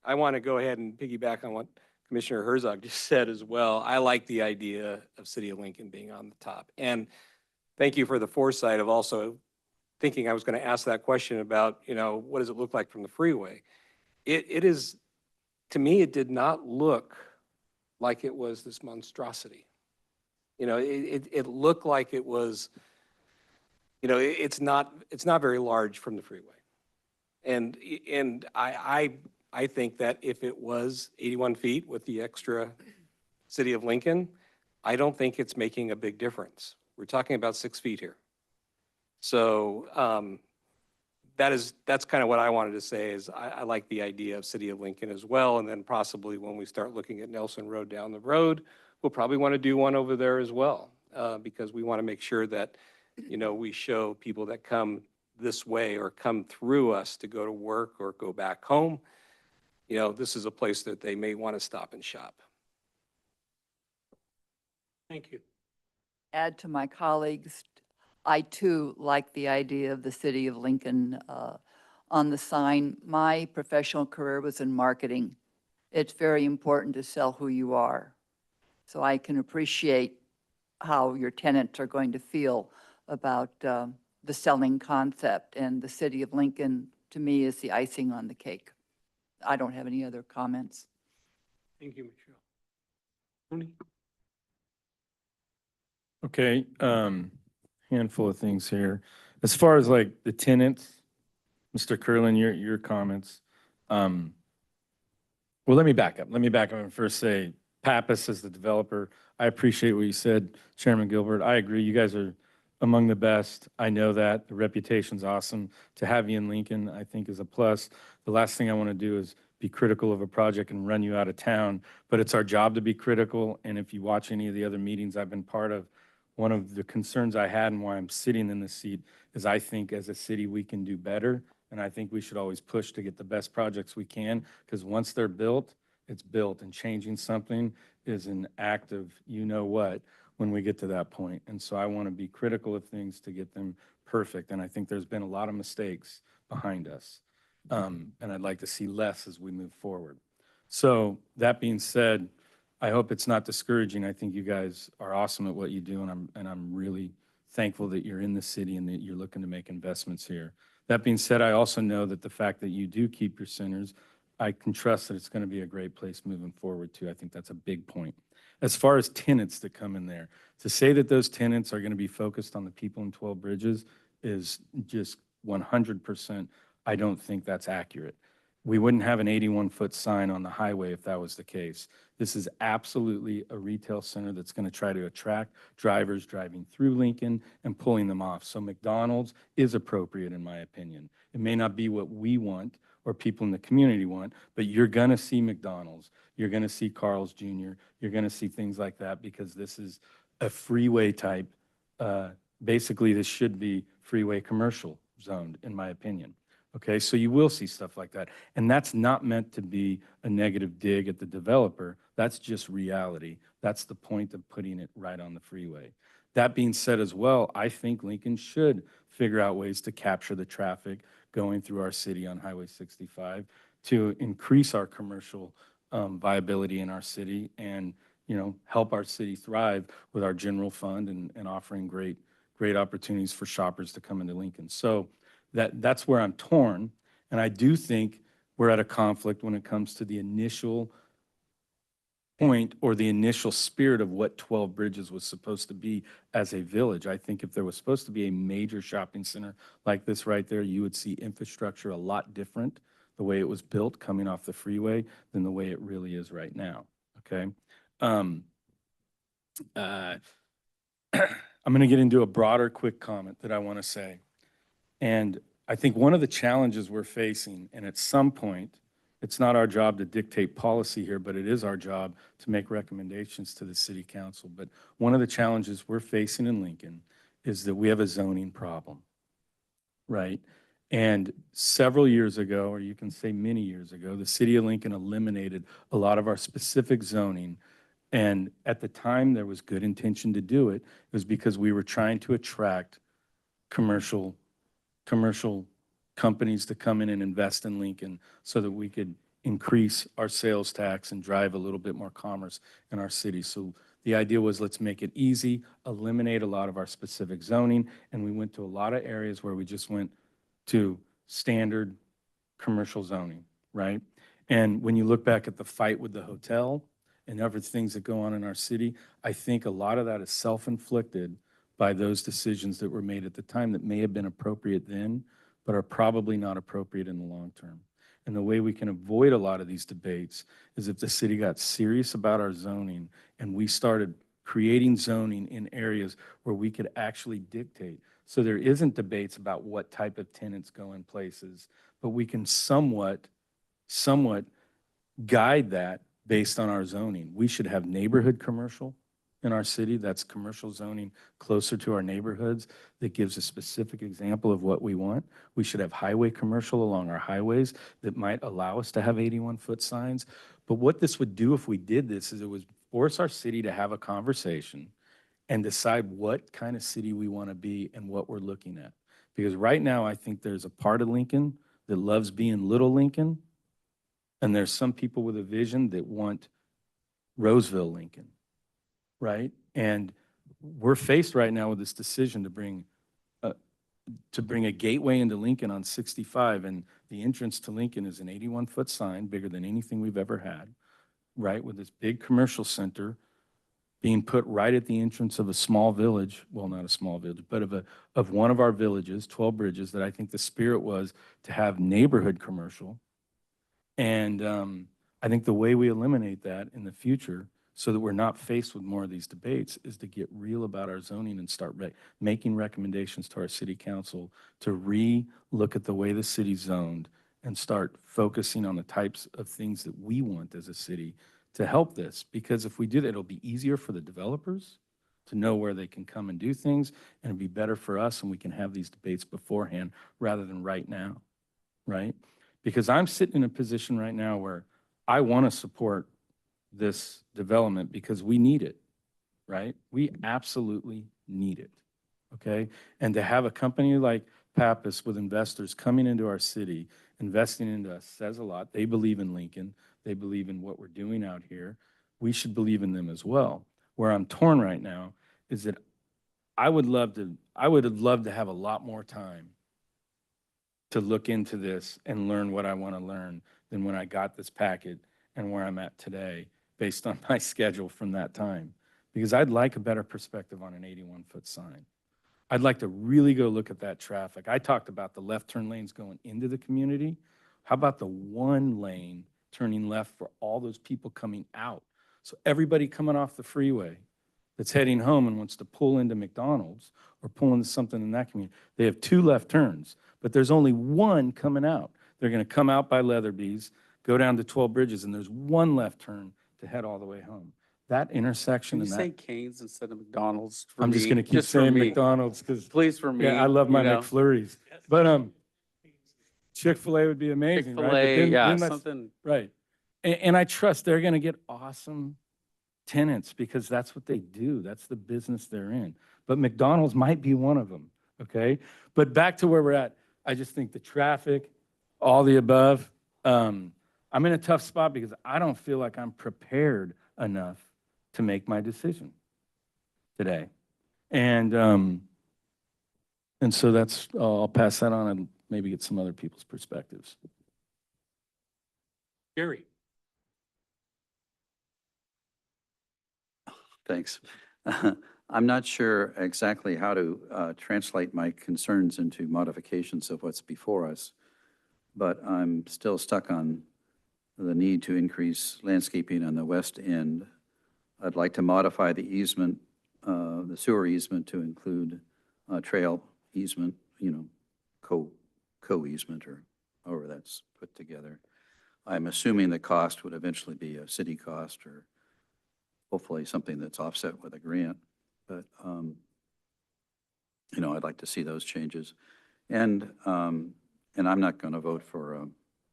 I want to go ahead and piggyback on what Commissioner Herzog just said as well. I like the idea of City of Lincoln being on the top. And thank you for the foresight of also thinking I was going to ask that question about, what does it look like from the freeway? It is to me, it did not look like it was this monstrosity. It looked like it was, it's not very large from the freeway. And I think that if it was 81 feet with the extra City of Lincoln, I don't think it's making a big difference. We're talking about 6 feet here. So that's kind of what I wanted to say is I like the idea of City of Lincoln as well. And then possibly when we start looking at Nelson Road down the road, we'll probably want to do one over there as well, because we want to make sure that, we show people that come this way or come through us to go to work or go back home, this is a place that they may want to stop and shop. Thank you. Add to my colleagues, I too like the idea of the City of Lincoln on the sign. My professional career was in marketing. It's very important to sell who you are. So I can appreciate how your tenants are going to feel about the selling concept. And the City of Lincoln, to me, is the icing on the cake. I don't have any other comments. Thank you, Michelle. Tony? Okay, handful of things here. As far as like the tenants, Mr. Curlin, your comments. Well, let me back up. And first say, Pappas is the developer. I appreciate what you said, Chairman Gilbert. I agree. You guys are among the best. I know that. The reputation's awesome. To have you in Lincoln, I think, is a plus. The last thing I want to do is be critical of a project and run you out of town, but it's our job to be critical. And if you watch any of the other meetings I've been part of, one of the concerns I had and why I'm sitting in this seat is I think as a city we can do better. And I think we should always push to get the best projects we can, because once they're built, it's built, and changing something is an act of you-know-what when we get to that point. And so I want to be critical of things to get them perfect. And I think there's been a lot of mistakes behind us. And I'd like to see less as we move forward. So that being said, I hope it's not discouraging. I think you guys are awesome at what you do, and I'm really thankful that you're in the city and that you're looking to make investments here. That being said, I also know that the fact that you do keep your centers, I can trust that it's going to be a great place moving forward too. I think that's a big point. As far as tenants that come in there, to say that those tenants are going to be focused on the people in 12 Bridges is just 100%. I don't think that's accurate. We wouldn't have an 81-foot sign on the highway if that was the case. This is absolutely a retail center that's going to try to attract drivers driving through Lincoln and pulling them off. So McDonald's is appropriate, in my opinion. It may not be what we want or people in the community want, but you're going to see McDonald's. You're going to see Carl's Jr. You're going to see things like that because this is a freeway type. Basically, this should be freeway commercial zoned, in my opinion. Okay, so you will see stuff like that. And that's not meant to be a negative dig at the developer. That's just reality. That's the point of putting it right on the freeway. That being said as well, I think Lincoln should figure out ways to capture the traffic going through our city on Highway 65 to increase our commercial viability in our city and, help our city thrive with our general fund and offering great opportunities for shoppers to come into Lincoln. So that's where I'm torn. And I do think we're at a conflict when it comes to the initial point or the initial spirit of what 12 Bridges was supposed to be as a village. I think if there was supposed to be a major shopping center like this right there, you would see infrastructure a lot different the way it was built coming off the freeway than the way it really is right now. Okay. I'm going to get into a broader quick comment that I want to say. And I think one of the challenges we're facing, and at some point, it's not our job to dictate policy here, but it is our job to make recommendations to the city council. But one of the challenges we're facing in Lincoln is that we have a zoning problem, right? And several years ago, or you can say many years ago, the city of Lincoln eliminated a lot of our specific zoning. And at the time, there was good intention to do it. It was because we were trying to attract commercial companies to come in and invest in Lincoln so that we could increase our sales tax and drive a little bit more commerce in our city. So the idea was, let's make it easy, eliminate a lot of our specific zoning, and we went to a lot of areas where we just went to standard commercial zoning, right? And when you look back at the fight with the hotel and other things that go on in our city, I think a lot of that is self-inflicted by those decisions that were made at the time that may have been appropriate then, but are probably not appropriate in the long term. And the way we can avoid a lot of these debates is if the city got serious about our zoning and we started creating zoning in areas where we could actually dictate. So there isn't debates about what type of tenants go in places, but we can somewhat guide that based on our zoning. We should have neighborhood commercial in our city. That's commercial zoning closer to our neighborhoods that gives a specific example of what we want. We should have highway commercial along our highways that might allow us to have 81-foot signs. But what this would do if we did this is it would force our city to have a conversation and decide what kind of city we want to be and what we're looking at. Because right now, I think there's a part of Lincoln that loves being Little Lincoln, and there's some people with a vision that want Roseville Lincoln, right? And we're faced right now with this decision to bring a gateway into Lincoln on 65, and the entrance to Lincoln is an 81-foot sign, bigger than anything we've ever had, right? With this big commercial center being put right at the entrance of a small village, well, not a small village, but of one of our villages, 12 Bridges, that I think the spirit was to have neighborhood commercial. And I think the way we eliminate that in the future so that we're not faced with more of these debates is to get real about our zoning and start making recommendations to our city council to re-look at the way the city's zoned and start focusing on the types of things that we want as a city to help this. Because if we do that, it'll be easier for the developers to know where they can come and do things, and it'll be better for us, and we can have these debates beforehand rather than right now, right? Because I'm sitting in a position right now where I want to support this development because we need it, right? We absolutely need it, okay? And to have a company like Pappas with investors coming into our city, investing into us says a lot. They believe in Lincoln. They believe in what we're doing out here. We should believe in them as well. Where I'm torn right now is that I would have loved to have a lot more time to look into this and learn what I want to learn than when I got this packet and where I'm at today based on my schedule from that time. Because I'd like a better perspective on an 81-foot sign. I'd like to really go look at that traffic. I talked about the left turn lanes going into the community. How about the one lane turning left for all those people coming out? So everybody coming off the freeway that's heading home and wants to pull into McDonald's or pull into something in that community, they have two left turns, but there's only one coming out. They're going to come out by Leatherby's, go down to 12 Bridges, and there's one left turn to head all the way home. That intersection Can you and say that, Cane's instead of McDonald's for I'm me? just going to keep Just for saying me. McDonald's because, Please for me. yeah, I love my you know. McFlurries. But Chick-fil-A would be amazing, right? But Chick-fil-A, yeah, that's- something. Right. And I trust they're going to get awesome tenants because that's what they do. That's the business they're in. But McDonald's might be one of them, okay? But back to where we're at, I just think the traffic, all the above, I'm in a tough spot because I don't feel like I'm prepared enough to make my decision today. And so that's, I'll pass that on and maybe get some other people's perspectives. Gary? Thanks. I'm not sure exactly how to translate my concerns into modifications of what's before us, but I'm still stuck on the need to increase landscaping on the west end. I'd like to modify the easement, the sewer easement to include trail easement, co-easement or however that's put together. I'm assuming the cost would eventually be a city cost or hopefully something that's offset with a grant. But, I'd like to see those changes. And I'm not going to vote for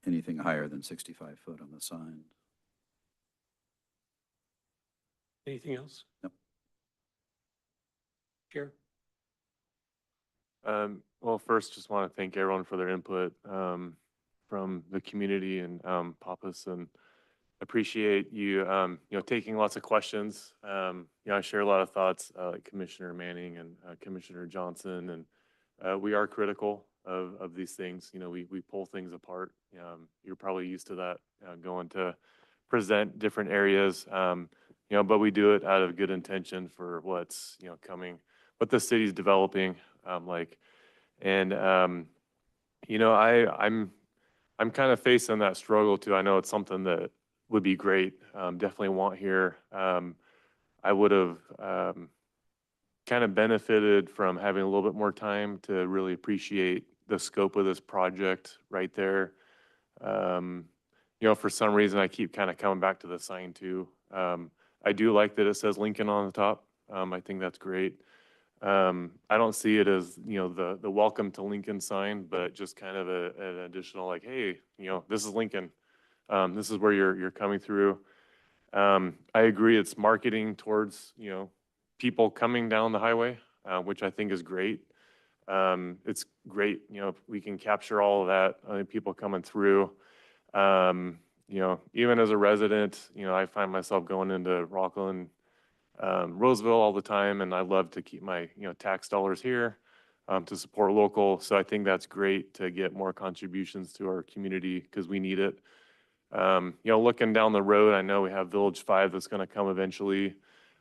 anything higher than 65 foot on the sign. Anything else? No. Chair? Well, first, just want to thank everyone for their input from the community and Pappas, and appreciate you, taking lots of questions. I share a lot of thoughts, like Commissioner Manning and Commissioner Johnson, and we are critical of these things. You know, we pull things apart. You're probably used to that, going to present different areas. You know, but we do it out of good intention for what's, you know, coming, what the city's developing, you know, I'm kind of facing that struggle too. I know it's something that would be great, definitely want here. I would have, kind of benefited from having a little bit more time to really appreciate the scope of this project right there. You know, for some reason, I keep kind of coming back to the sign too. I do like that it says Lincoln on the top. I think that's great. I don't see it as, you know, the welcome to Lincoln sign, but just kind of an additional like, hey, you know, this is Lincoln. This is where you're coming through. I agree. It's marketing towards, you know, people coming down the highway, which I think is great. It's great, you know, if we can capture all of that, people coming through. You know, even as a resident, you know, I find myself going into Rockland, Roseville all the time, and I love to keep my, you know, tax dollars here, to support local. So I think that's great to get more contributions to our community because we need it. You know, looking down the road, I know we have Village 5 that's going to come eventually.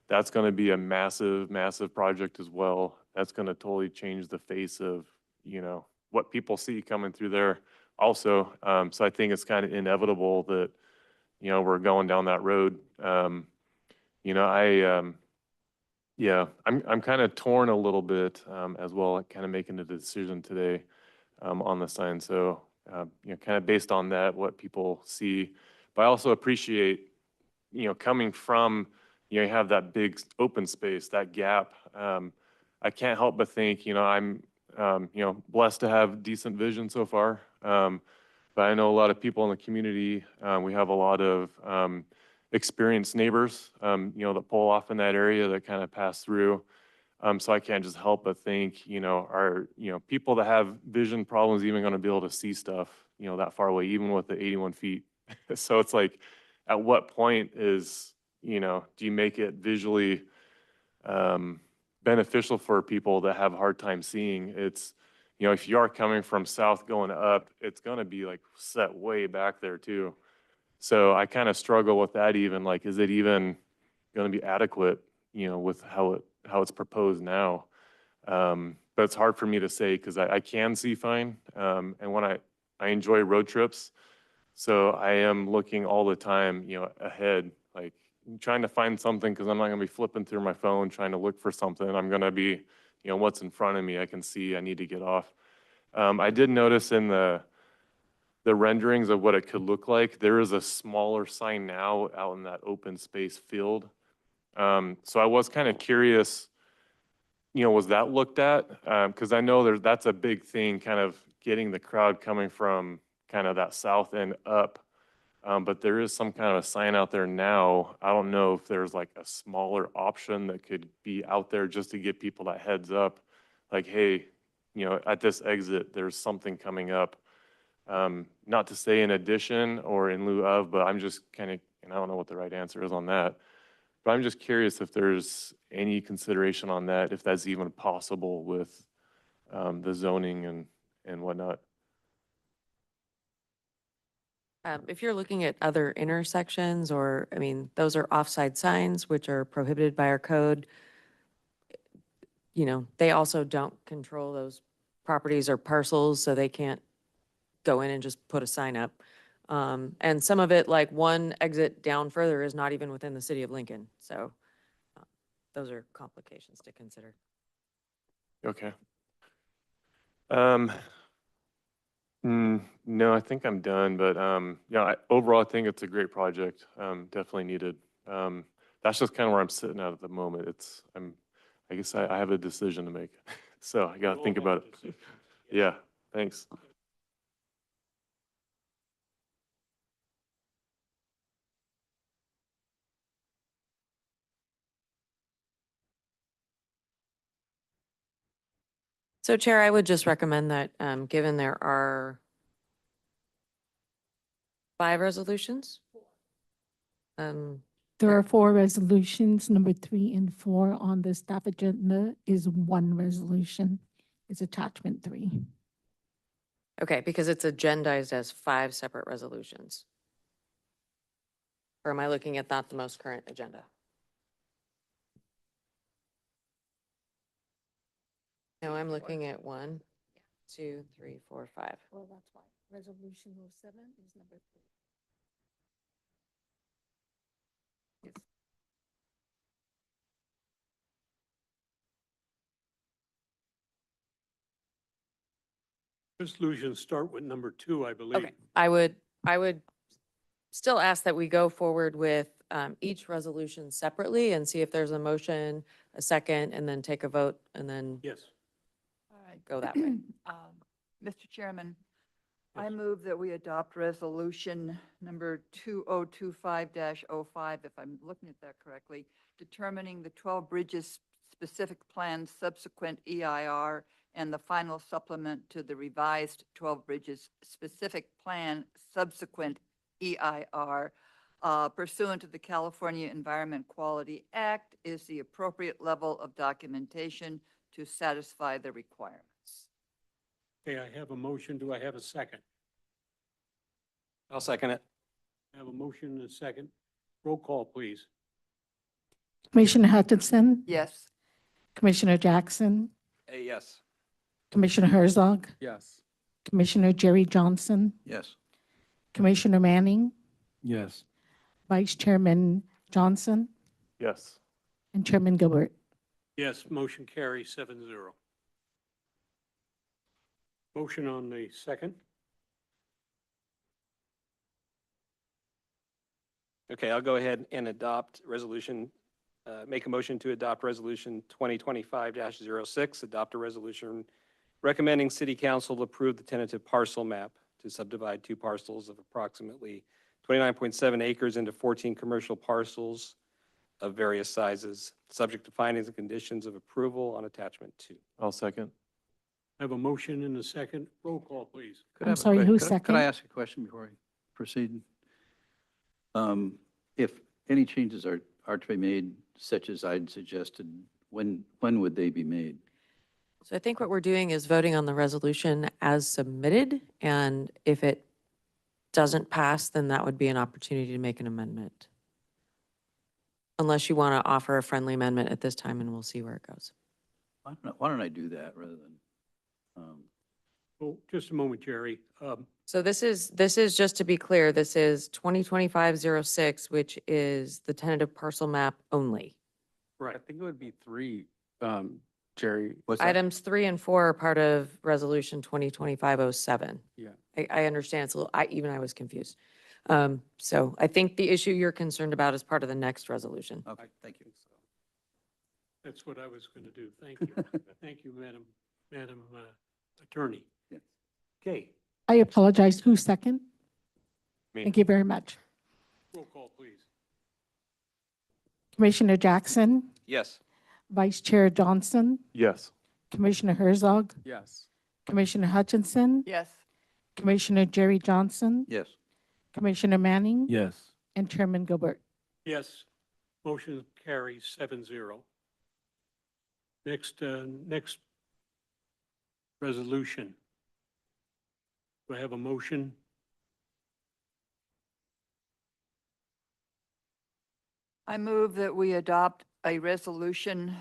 That's going to be a massive, massive project as well. That's going to totally change the face of, you know, what people see coming through there also. So I think it's kind of inevitable that, you know, we're going down that road. You know, yeah, I'm kind of torn a little bit, as well, kind of making a decision today, on the sign. So, you know, kind of based on that, what people see, but I also appreciate, you know, coming from, you know, you have that big open space, that gap. I can't help but think, you know, I'm, you know, blessed to have decent vision so far. But I know a lot of people in the community, we have a lot of, experienced neighbors, you know, that pull off in that area that kind of pass through. So I can't just help but think, you know, are, you know, people that have vision problems even going to be able to see stuff, you know, that far away, even with the 81 feet. So it's like, at what point is, you know, do you make it visually beneficial for people that have a hard time seeing? It's, you know, if you are coming from south going up, it's going to be like set way back there too. So I kind of struggle with that even, like, is it even going to be adequate, you know, with how it's proposed now? But it's hard for me to say because I can see fine. And when I enjoy road trips, so I am looking all the time, you know, ahead, like trying to find something because I'm not going to be flipping through my phone trying to look for something. I'm going to be, you know, what's in front of me, I can see I need to get off. I did notice in the renderings of what it could look like, there is a smaller sign now out in that open space field. So I was kind of curious, you know, was that looked at? Because I know that's a big thing, kind of getting the crowd coming from kind of that south end up. But there is some kind of a sign out there now. I don't know if there's like a smaller option that could be out there just to give people that heads up, like, hey, you know, at this exit, there's something coming up. Not to say in addition or in lieu of, but I'm just kind of, and I don't know what the right answer is on that. But I'm just curious if there's any consideration on that, if that's even possible with the zoning and whatnot. If you're looking at other intersections or, I mean, those are offside signs, which are prohibited by our code. You know, they also don't control those properties or parcels, so they can't go in and just put a sign up. And some of it, like one exit down further, is not even within the city of Lincoln. So those are complications to consider. Okay. No, I think I'm done, but yeah, overall, I think it's a great project. Definitely needed. That's just kind of where I'm sitting at the moment. I guess I have a decision to make. So I got to think about it. Yeah, thanks. So Chair, I would just recommend that, given there are 5 resolutions. There are 4 resolutions. Number 3 and 4 on the staff agenda is 1 resolution. is attachment 3. Okay, because it's agendized as 5 separate resolutions. Or am I looking at not the most current agenda? No, I'm looking at 1, 2, 3, 4, 5. Well, that's why. Resolution 07 is number 3. Resolutions start with number 2, I believe. Okay, I would still ask that we go forward with each resolution separately and see if there's a motion, a second, and then take a vote, and then Yes. All right. go that way. Mr. Chairman, I Yes. move that we adopt resolution number 2025-05, if I'm looking at that correctly, determining the 12 bridges specific plan subsequent EIR and the final supplement to the revised 12 bridges specific plan subsequent EIR pursuant to the California Environment Quality Act is the appropriate level of documentation to satisfy the requirements. Okay, I have a motion. Do I have a second? I'll second it. I have a motion and a second. Roll call, please. Commissioner Hutchinson, Yes. Commissioner Jackson, Yes. Commissioner Herzog, Yes. Commissioner Jerry Johnson, Yes. Commissioner Manning, Yes. Vice Chairman Johnson, Yes. and Chairman Gilbert. Yes, motion carries 7-0. Motion on the second. Okay, I'll go ahead and make a motion to adopt resolution 2025-06, adopt a resolution recommending city council approve the tentative parcel map to subdivide 2 parcels of approximately 29.7 acres into 14 commercial parcels of various sizes, subject to findings and conditions of approval on attachment 2. I'll second. I have a motion and a second. Roll call, please. Could I I'm have a sorry, que- who's could I- second? Could I ask a question before I proceed? If any changes are to be made, such as I'd suggested, when would they be made? So I think what we're doing is voting on the resolution as submitted, and if it doesn't pass, then that would be an opportunity to make an amendment. Unless you want to offer a friendly amendment at this time, and we'll see where it goes. Why don't I do that rather than, Oh, just a moment, Jerry. So this is, just to be clear, this is 2025-06, which is the tentative parcel map only. I think it would be 3, Jerry. what's that? Items 3 and 4 are part of resolution 2025-07. Yeah. I understand it's a little, I was confused. So I think the issue you're concerned about is part of the next resolution. Okay, thank you. That's what I was going to do. Thank you. Thank you, Madam Attorney. Yes. Okay, I apologize. Who's second? Me. Thank you very much. roll call, please. Commissioner Jackson, Yes. Vice Chair Johnson, Yes. Commissioner Herzog, Yes. Commissioner Hutchinson, Yes. Commissioner Jerry Johnson, Yes. Commissioner Manning, Yes. and Chairman Gilbert. Yes, motion carries 7-0. Next resolution. Do I have a motion? I move that we adopt a resolution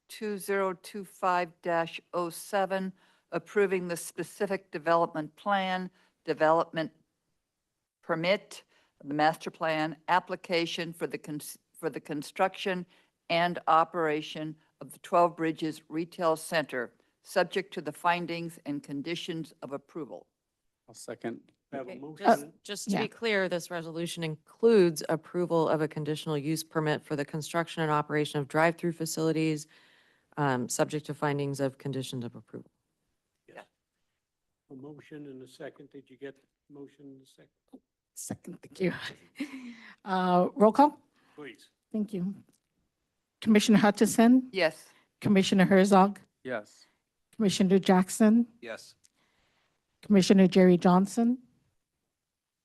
2025-07 approving the specific development plan, development permit, the master plan application for the construction and operation of the 12 Bridges Retail Center, subject to the findings and conditions of approval. I'll second. I have a Okay, motion. Just to Yeah. be clear, this resolution includes approval of a conditional use permit for the construction and operation of drive-through facilities, subject to findings of conditions of approval. A motion and a second. Did you get the motion and a second? Second, thank you. Roll call. Please. Thank you. Commissioner Hutchison, Yes. Commissioner Herzog, Yes. Commissioner Jackson, Yes. Commissioner Jerry Johnson,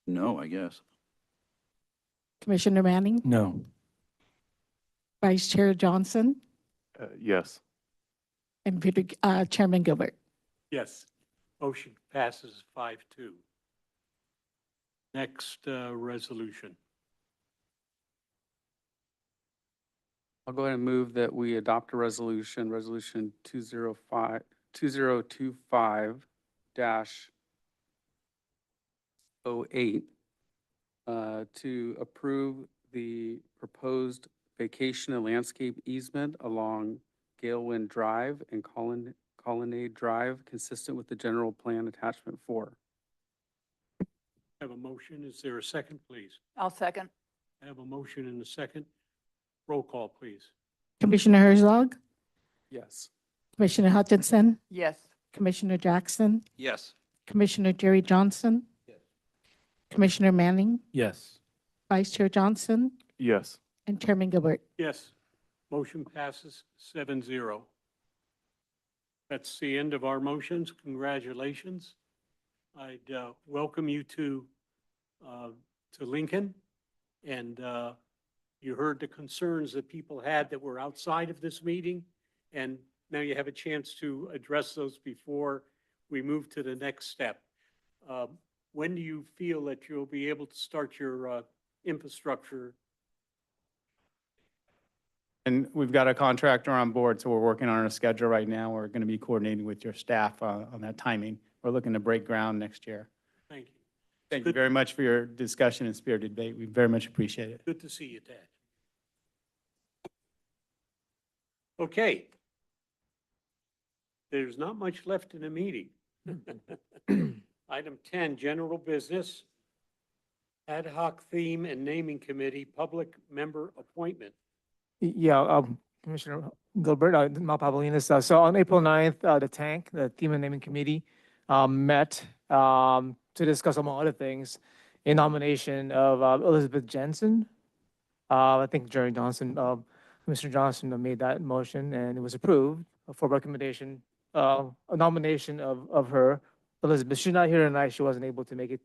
No, I guess. Commissioner Manning, No. Vice Chair Johnson, Yes. and Chairman Gilbert. Yes. Motion passes 5-2. Next resolution. I'll go ahead and move that we adopt a resolution, Resolution 2025-08, to approve the proposed vacation and landscape easement along Galewind Drive and Colonnade Drive, consistent with the general plan attachment 4. Have a motion. Is there a second, please? I'll second. I have a motion and a second. Roll call, please. Commissioner Herzog, Yes. Commissioner Hutchinson, Yes. Commissioner Jackson, Yes. Commissioner Jerry Johnson, Commissioner Manning, Yes. Vice Chair Johnson, Yes. and Chairman Gilbert. Yes. Motion passes 7-0. That's the end of our motions. Congratulations. I'd welcome you to Lincoln. And you heard the concerns that people had that were outside of this meeting. And now you have a chance to address those before we move to the next step. When do you feel that you'll be able to start your infrastructure? And we've got a contractor on board, so we're working on a schedule right now. We're going to be coordinating with your staff on that timing. We're looking to break ground next year. Thank you. Thank you very much for your discussion and spirited debate. We very much appreciate it. Good to see you, Ted. Okay. There's not much left in the meeting. Item 10, general business, ad hoc theme and naming committee, public member appointment. Yeah, Commissioner Gilbert, Mal Pavolinas. So on April 9th, the TANC, the Theme and Naming Committee, met to discuss, among other things, a nomination of Elizabeth Jensen. I think Jerry Johnson, Mr. Johnson made that motion, and it was approved for recommendation, a nomination of her. Elizabeth, she's not here tonight. She wasn't able to make it,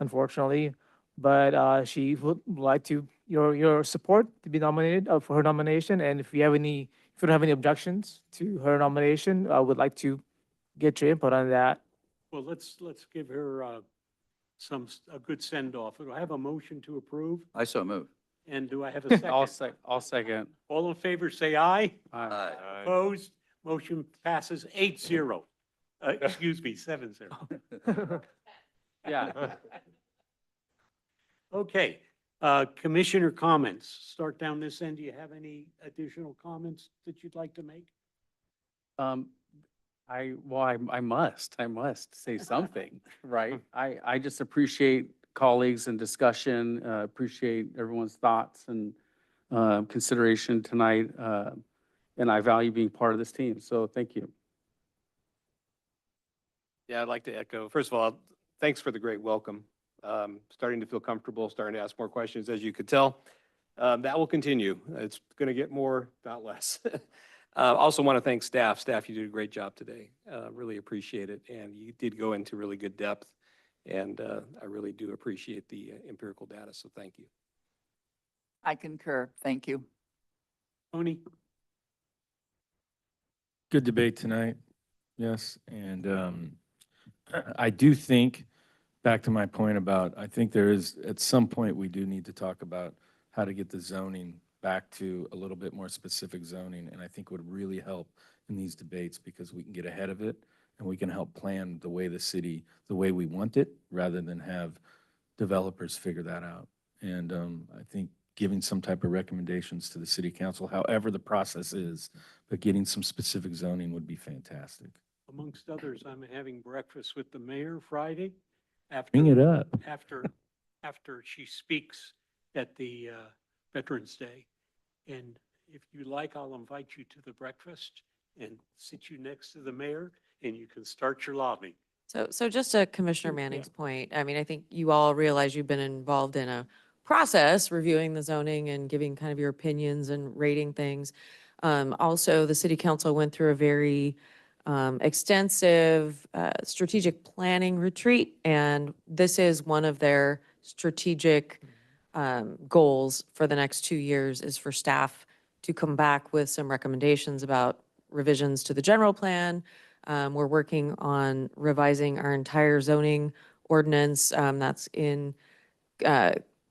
unfortunately, but she would like to your support to be nominated for her nomination. And if you don't have any objections to her nomination, I would like to get your input on that. Well, let's give her a good send off. Do I have a motion to approve? I so move. And do I have a second? I'll second. All in favor, say aye. Aye. Opposed? Motion passes 8-0. Excuse me, 7-0. Yeah. Okay, commissioner comments. Start down this end. Do you have any additional comments that you'd like to make? I must say something, right? I just appreciate colleagues and discussion, appreciate everyone's thoughts and consideration tonight. And I value being part of this team. So thank you. Yeah, I'd like to echo, first of all, thanks for the great welcome. Starting to feel comfortable, starting to ask more questions, as you could tell. That will continue. It's going to get more, not less. Also want to thank staff. Staff, you did a great job today. Really appreciate it. And you did go into really good depth. And I really do appreciate the empirical data. So thank you. I concur. Thank you. Tony? Good debate tonight. Yes. And I do think, back to my point about, I think there is, at some point, we do need to talk about how to get the zoning back to a little bit more specific zoning. And I think would really help in these debates because we can get ahead of it and we can help plan the way the city, the way we want it, rather than have developers figure that out. And I think giving some type of recommendations to the city council, however the process is, but getting some specific zoning would be fantastic. Amongst others, I'm having breakfast with the mayor Friday. Bring it up. After she speaks at the Veterans Day. And if you like, I'll invite you to the breakfast and sit you next to the mayor and you can start your lobbying. So just to Commissioner Manning's point, I mean, I think you all realize you've been involved in a process reviewing the zoning and giving kind of your opinions and rating things. Also, the city council went through a very extensive strategic planning retreat, and this is one of their strategic goals for the next 2 years is for staff to come back with some recommendations about revisions to the general plan. We're working on revising our entire zoning ordinance. That's in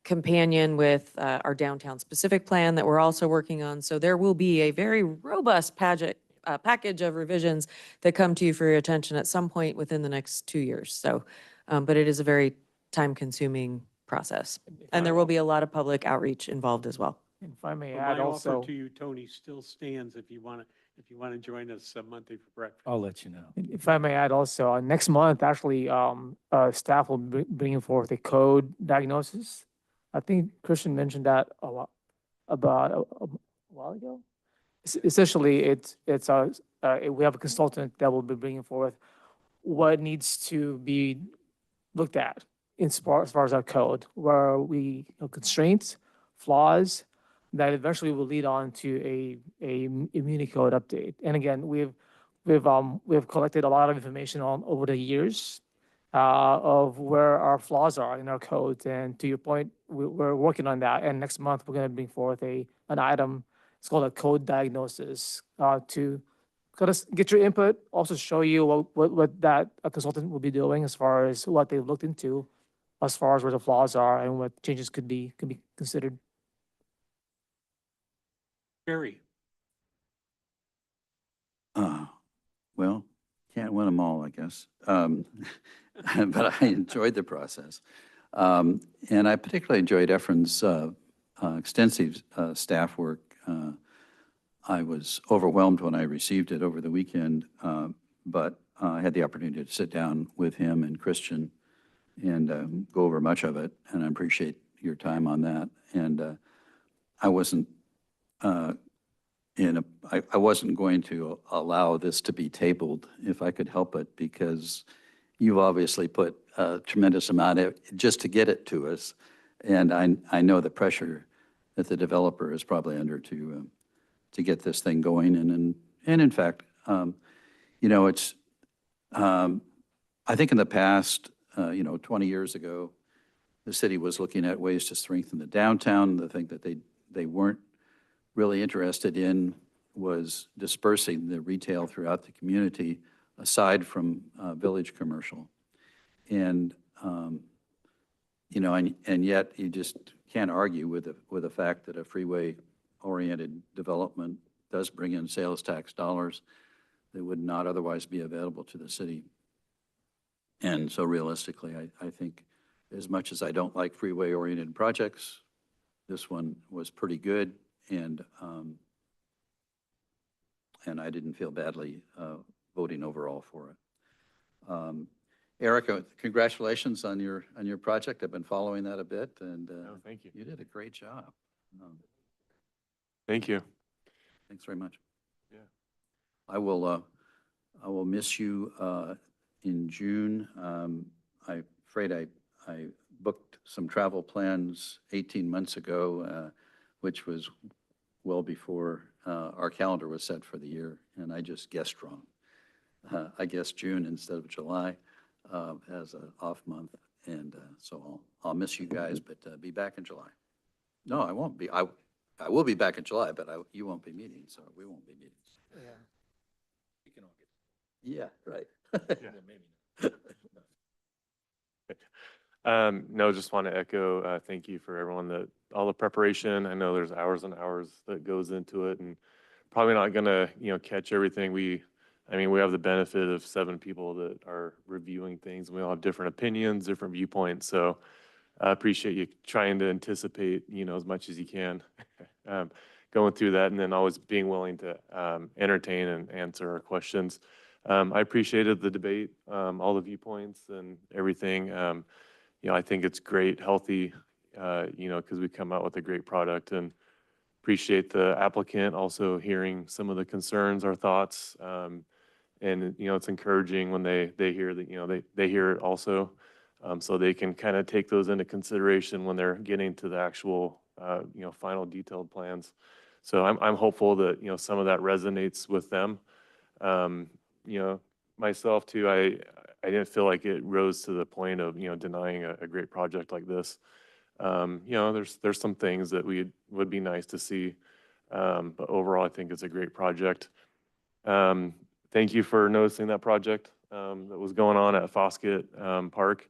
companion with our downtown specific plan that we're also working on. So there will be a very robust package of revisions that come to you for your attention at some point within the next 2 years. So, but it is a very time-consuming process. And there will be a lot of public outreach involved as well. If I may But add my also, offer to you, Tony, still stands if you want to join us Monday for breakfast. I'll let you know. if I may add also, next month, actually, staff will be bringing forth a code diagnosis. I think Christian mentioned that about a while ago. Essentially, we have a consultant that will be bringing forth what needs to be looked at as far as our code, where constraints, flaws, that eventually will lead on to a Muni code update. And again, we've collected a lot of information over the years of where our flaws are in our codes. And to your point, we're working on that. And next month, we're going to bring forth an item. It's called a code diagnosis to kind of get your input, also show you what that a consultant will be doing as far as what they've looked into, as far as where the flaws are and what changes could be considered. Barry, Well, can't win them all, I guess. But I enjoyed the process. And I particularly enjoyed Efren's extensive staff work. I was overwhelmed when I received it over the weekend, but I had the opportunity to sit down with him and Christian and go over much of it, and I appreciate your time on that. And I wasn't I wasn't going to allow this to be tabled if I could help it, because you've obviously put a tremendous amount of, just to get it to us. And I know the pressure that the developer is probably under to get this thing going. And in fact, it's, I think in the past, 20 years ago, the city was looking at ways to strengthen the downtown. The thing that they weren't really interested in was dispersing the retail throughout the community, aside from village commercial. And, and yet you just can't argue with the fact that a freeway-oriented development does bring in sales tax dollars that would not otherwise be available to the city. And so realistically, I think as much as I don't like freeway-oriented projects, this one was pretty good. And I didn't feel badly voting overall for it. Erica, congratulations on your project. I've been following that a bit, and thank you. You did a great job. Thank you. Thanks very much. Yeah. I will miss you in June. I'm afraid I booked some travel plans 18 months ago, which was well before our calendar was set for the year, and I just guessed wrong. I guessed June instead of July as an off month, and so I'll miss you guys, but be back in July. No, I won't be. I will be back in July, but you won't be meeting, so we won't be meeting. Yeah. We can all get. Yeah, right. No, just want to echo, thank you for everyone all the preparation. I know there's hours and hours that goes into it, and probably not going to, catch everything. We have the benefit of 7 people that are reviewing things. We all have different opinions, different viewpoints. So I appreciate you trying to anticipate, as much as you can, going through that, and then always being willing to entertain and answer our questions. I appreciated the debate, all the viewpoints and everything. I think it's great, healthy, because we come out with a great product, and appreciate the applicant also hearing some of the concerns, our thoughts. And, it's encouraging when they hear that, they hear it also, so they can kind of take those into consideration when they're getting to the actual, final detailed plans. So I'm hopeful that, some of that resonates with them. Myself too, I didn't feel like it rose to the point of, denying a great project like this. There's some things that would be nice to see. But overall, I think it's a great project. Thank you for noticing that project that was going on at Foskett Park.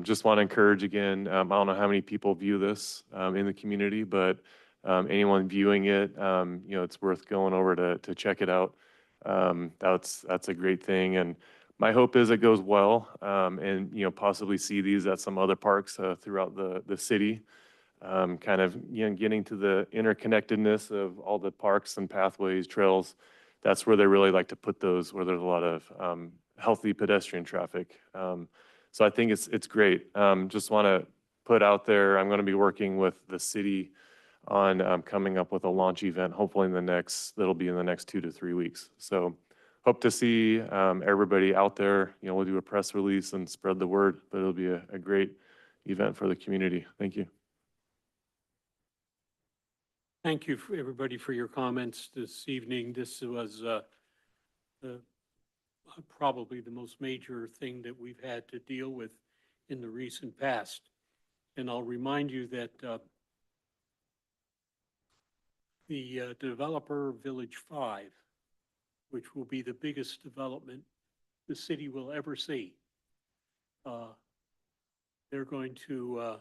Just want to encourage again, I don't know how many people view this in the community, but anyone viewing it, it's worth going over to check it out. That's a great thing. And my hope is it goes well, and, possibly see these at some other parks throughout the city. Kind of, getting to the interconnectedness of all the parks and pathways, trails. That's where they really like to put those, where there's a lot of healthy pedestrian traffic. So I think it's great. Just want to put out there, I'm going to be working with the city on coming up with a launch event, hopefully that'll be in the next 2 to 3 weeks. So hope to see everybody out there. We'll do a press release and spread the word, but it'll be a great event for the community. Thank you. Thank you, everybody, for your comments this evening. This was probably the most major thing that we've had to deal with in the recent past. And I'll remind you that the developer Village 5, which will be the biggest development the city will ever see, they're going to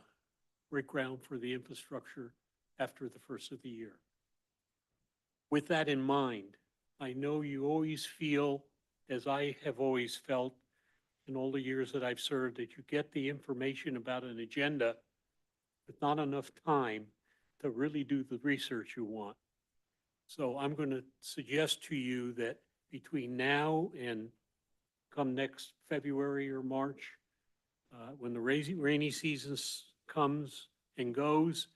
break ground for the infrastructure after the first of the year. With that in mind, I know you always feel, as I have always felt in all the years that I've served, that you get the information about an agenda, but not enough time to really do the research you want. So I'm going to suggest to you that between now and come next February or March, when the rainy season comes and goes,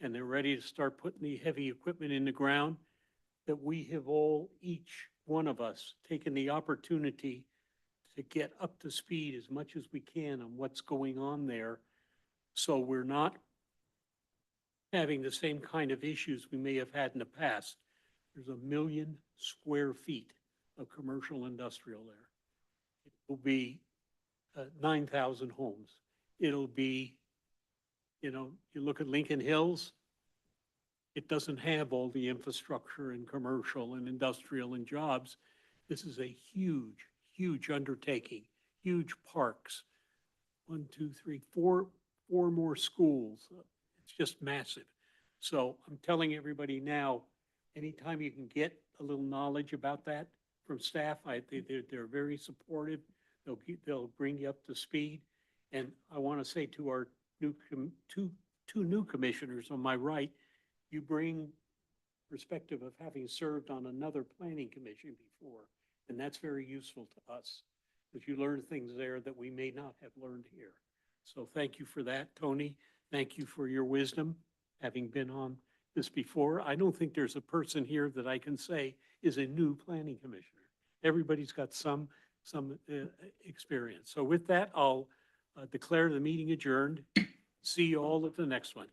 and they're ready to start putting the heavy equipment in the ground, that we have all, each one of us, taken the opportunity to get up to speed as much as we can on what's going on there, so we're not having the same kind of issues we may have had in the past. There's 1 million square feet of commercial industrial there. It will be 9,000 homes. It'll be, you look at Lincoln Hills, it doesn't have all the infrastructure and commercial and industrial and jobs. This is a huge, huge undertaking, huge parks. 1, 2, 3, 4 more schools. It's just massive. So I'm telling everybody now, anytime you can get a little knowledge about that from staff, they're very supportive. They'll bring you up to speed. And I want to say to our two new commissioners on my right, you bring perspective of having served on another planning commission before, and that's very useful to us, because you learn things there that we may not have learned here. So thank you for that, Tony. Thank you for your wisdom, having been on this before. I don't think there's a person here that I can say is a new planning commissioner. Everybody's got some experience. So with that, I'll declare the meeting adjourned. See you all at the next one.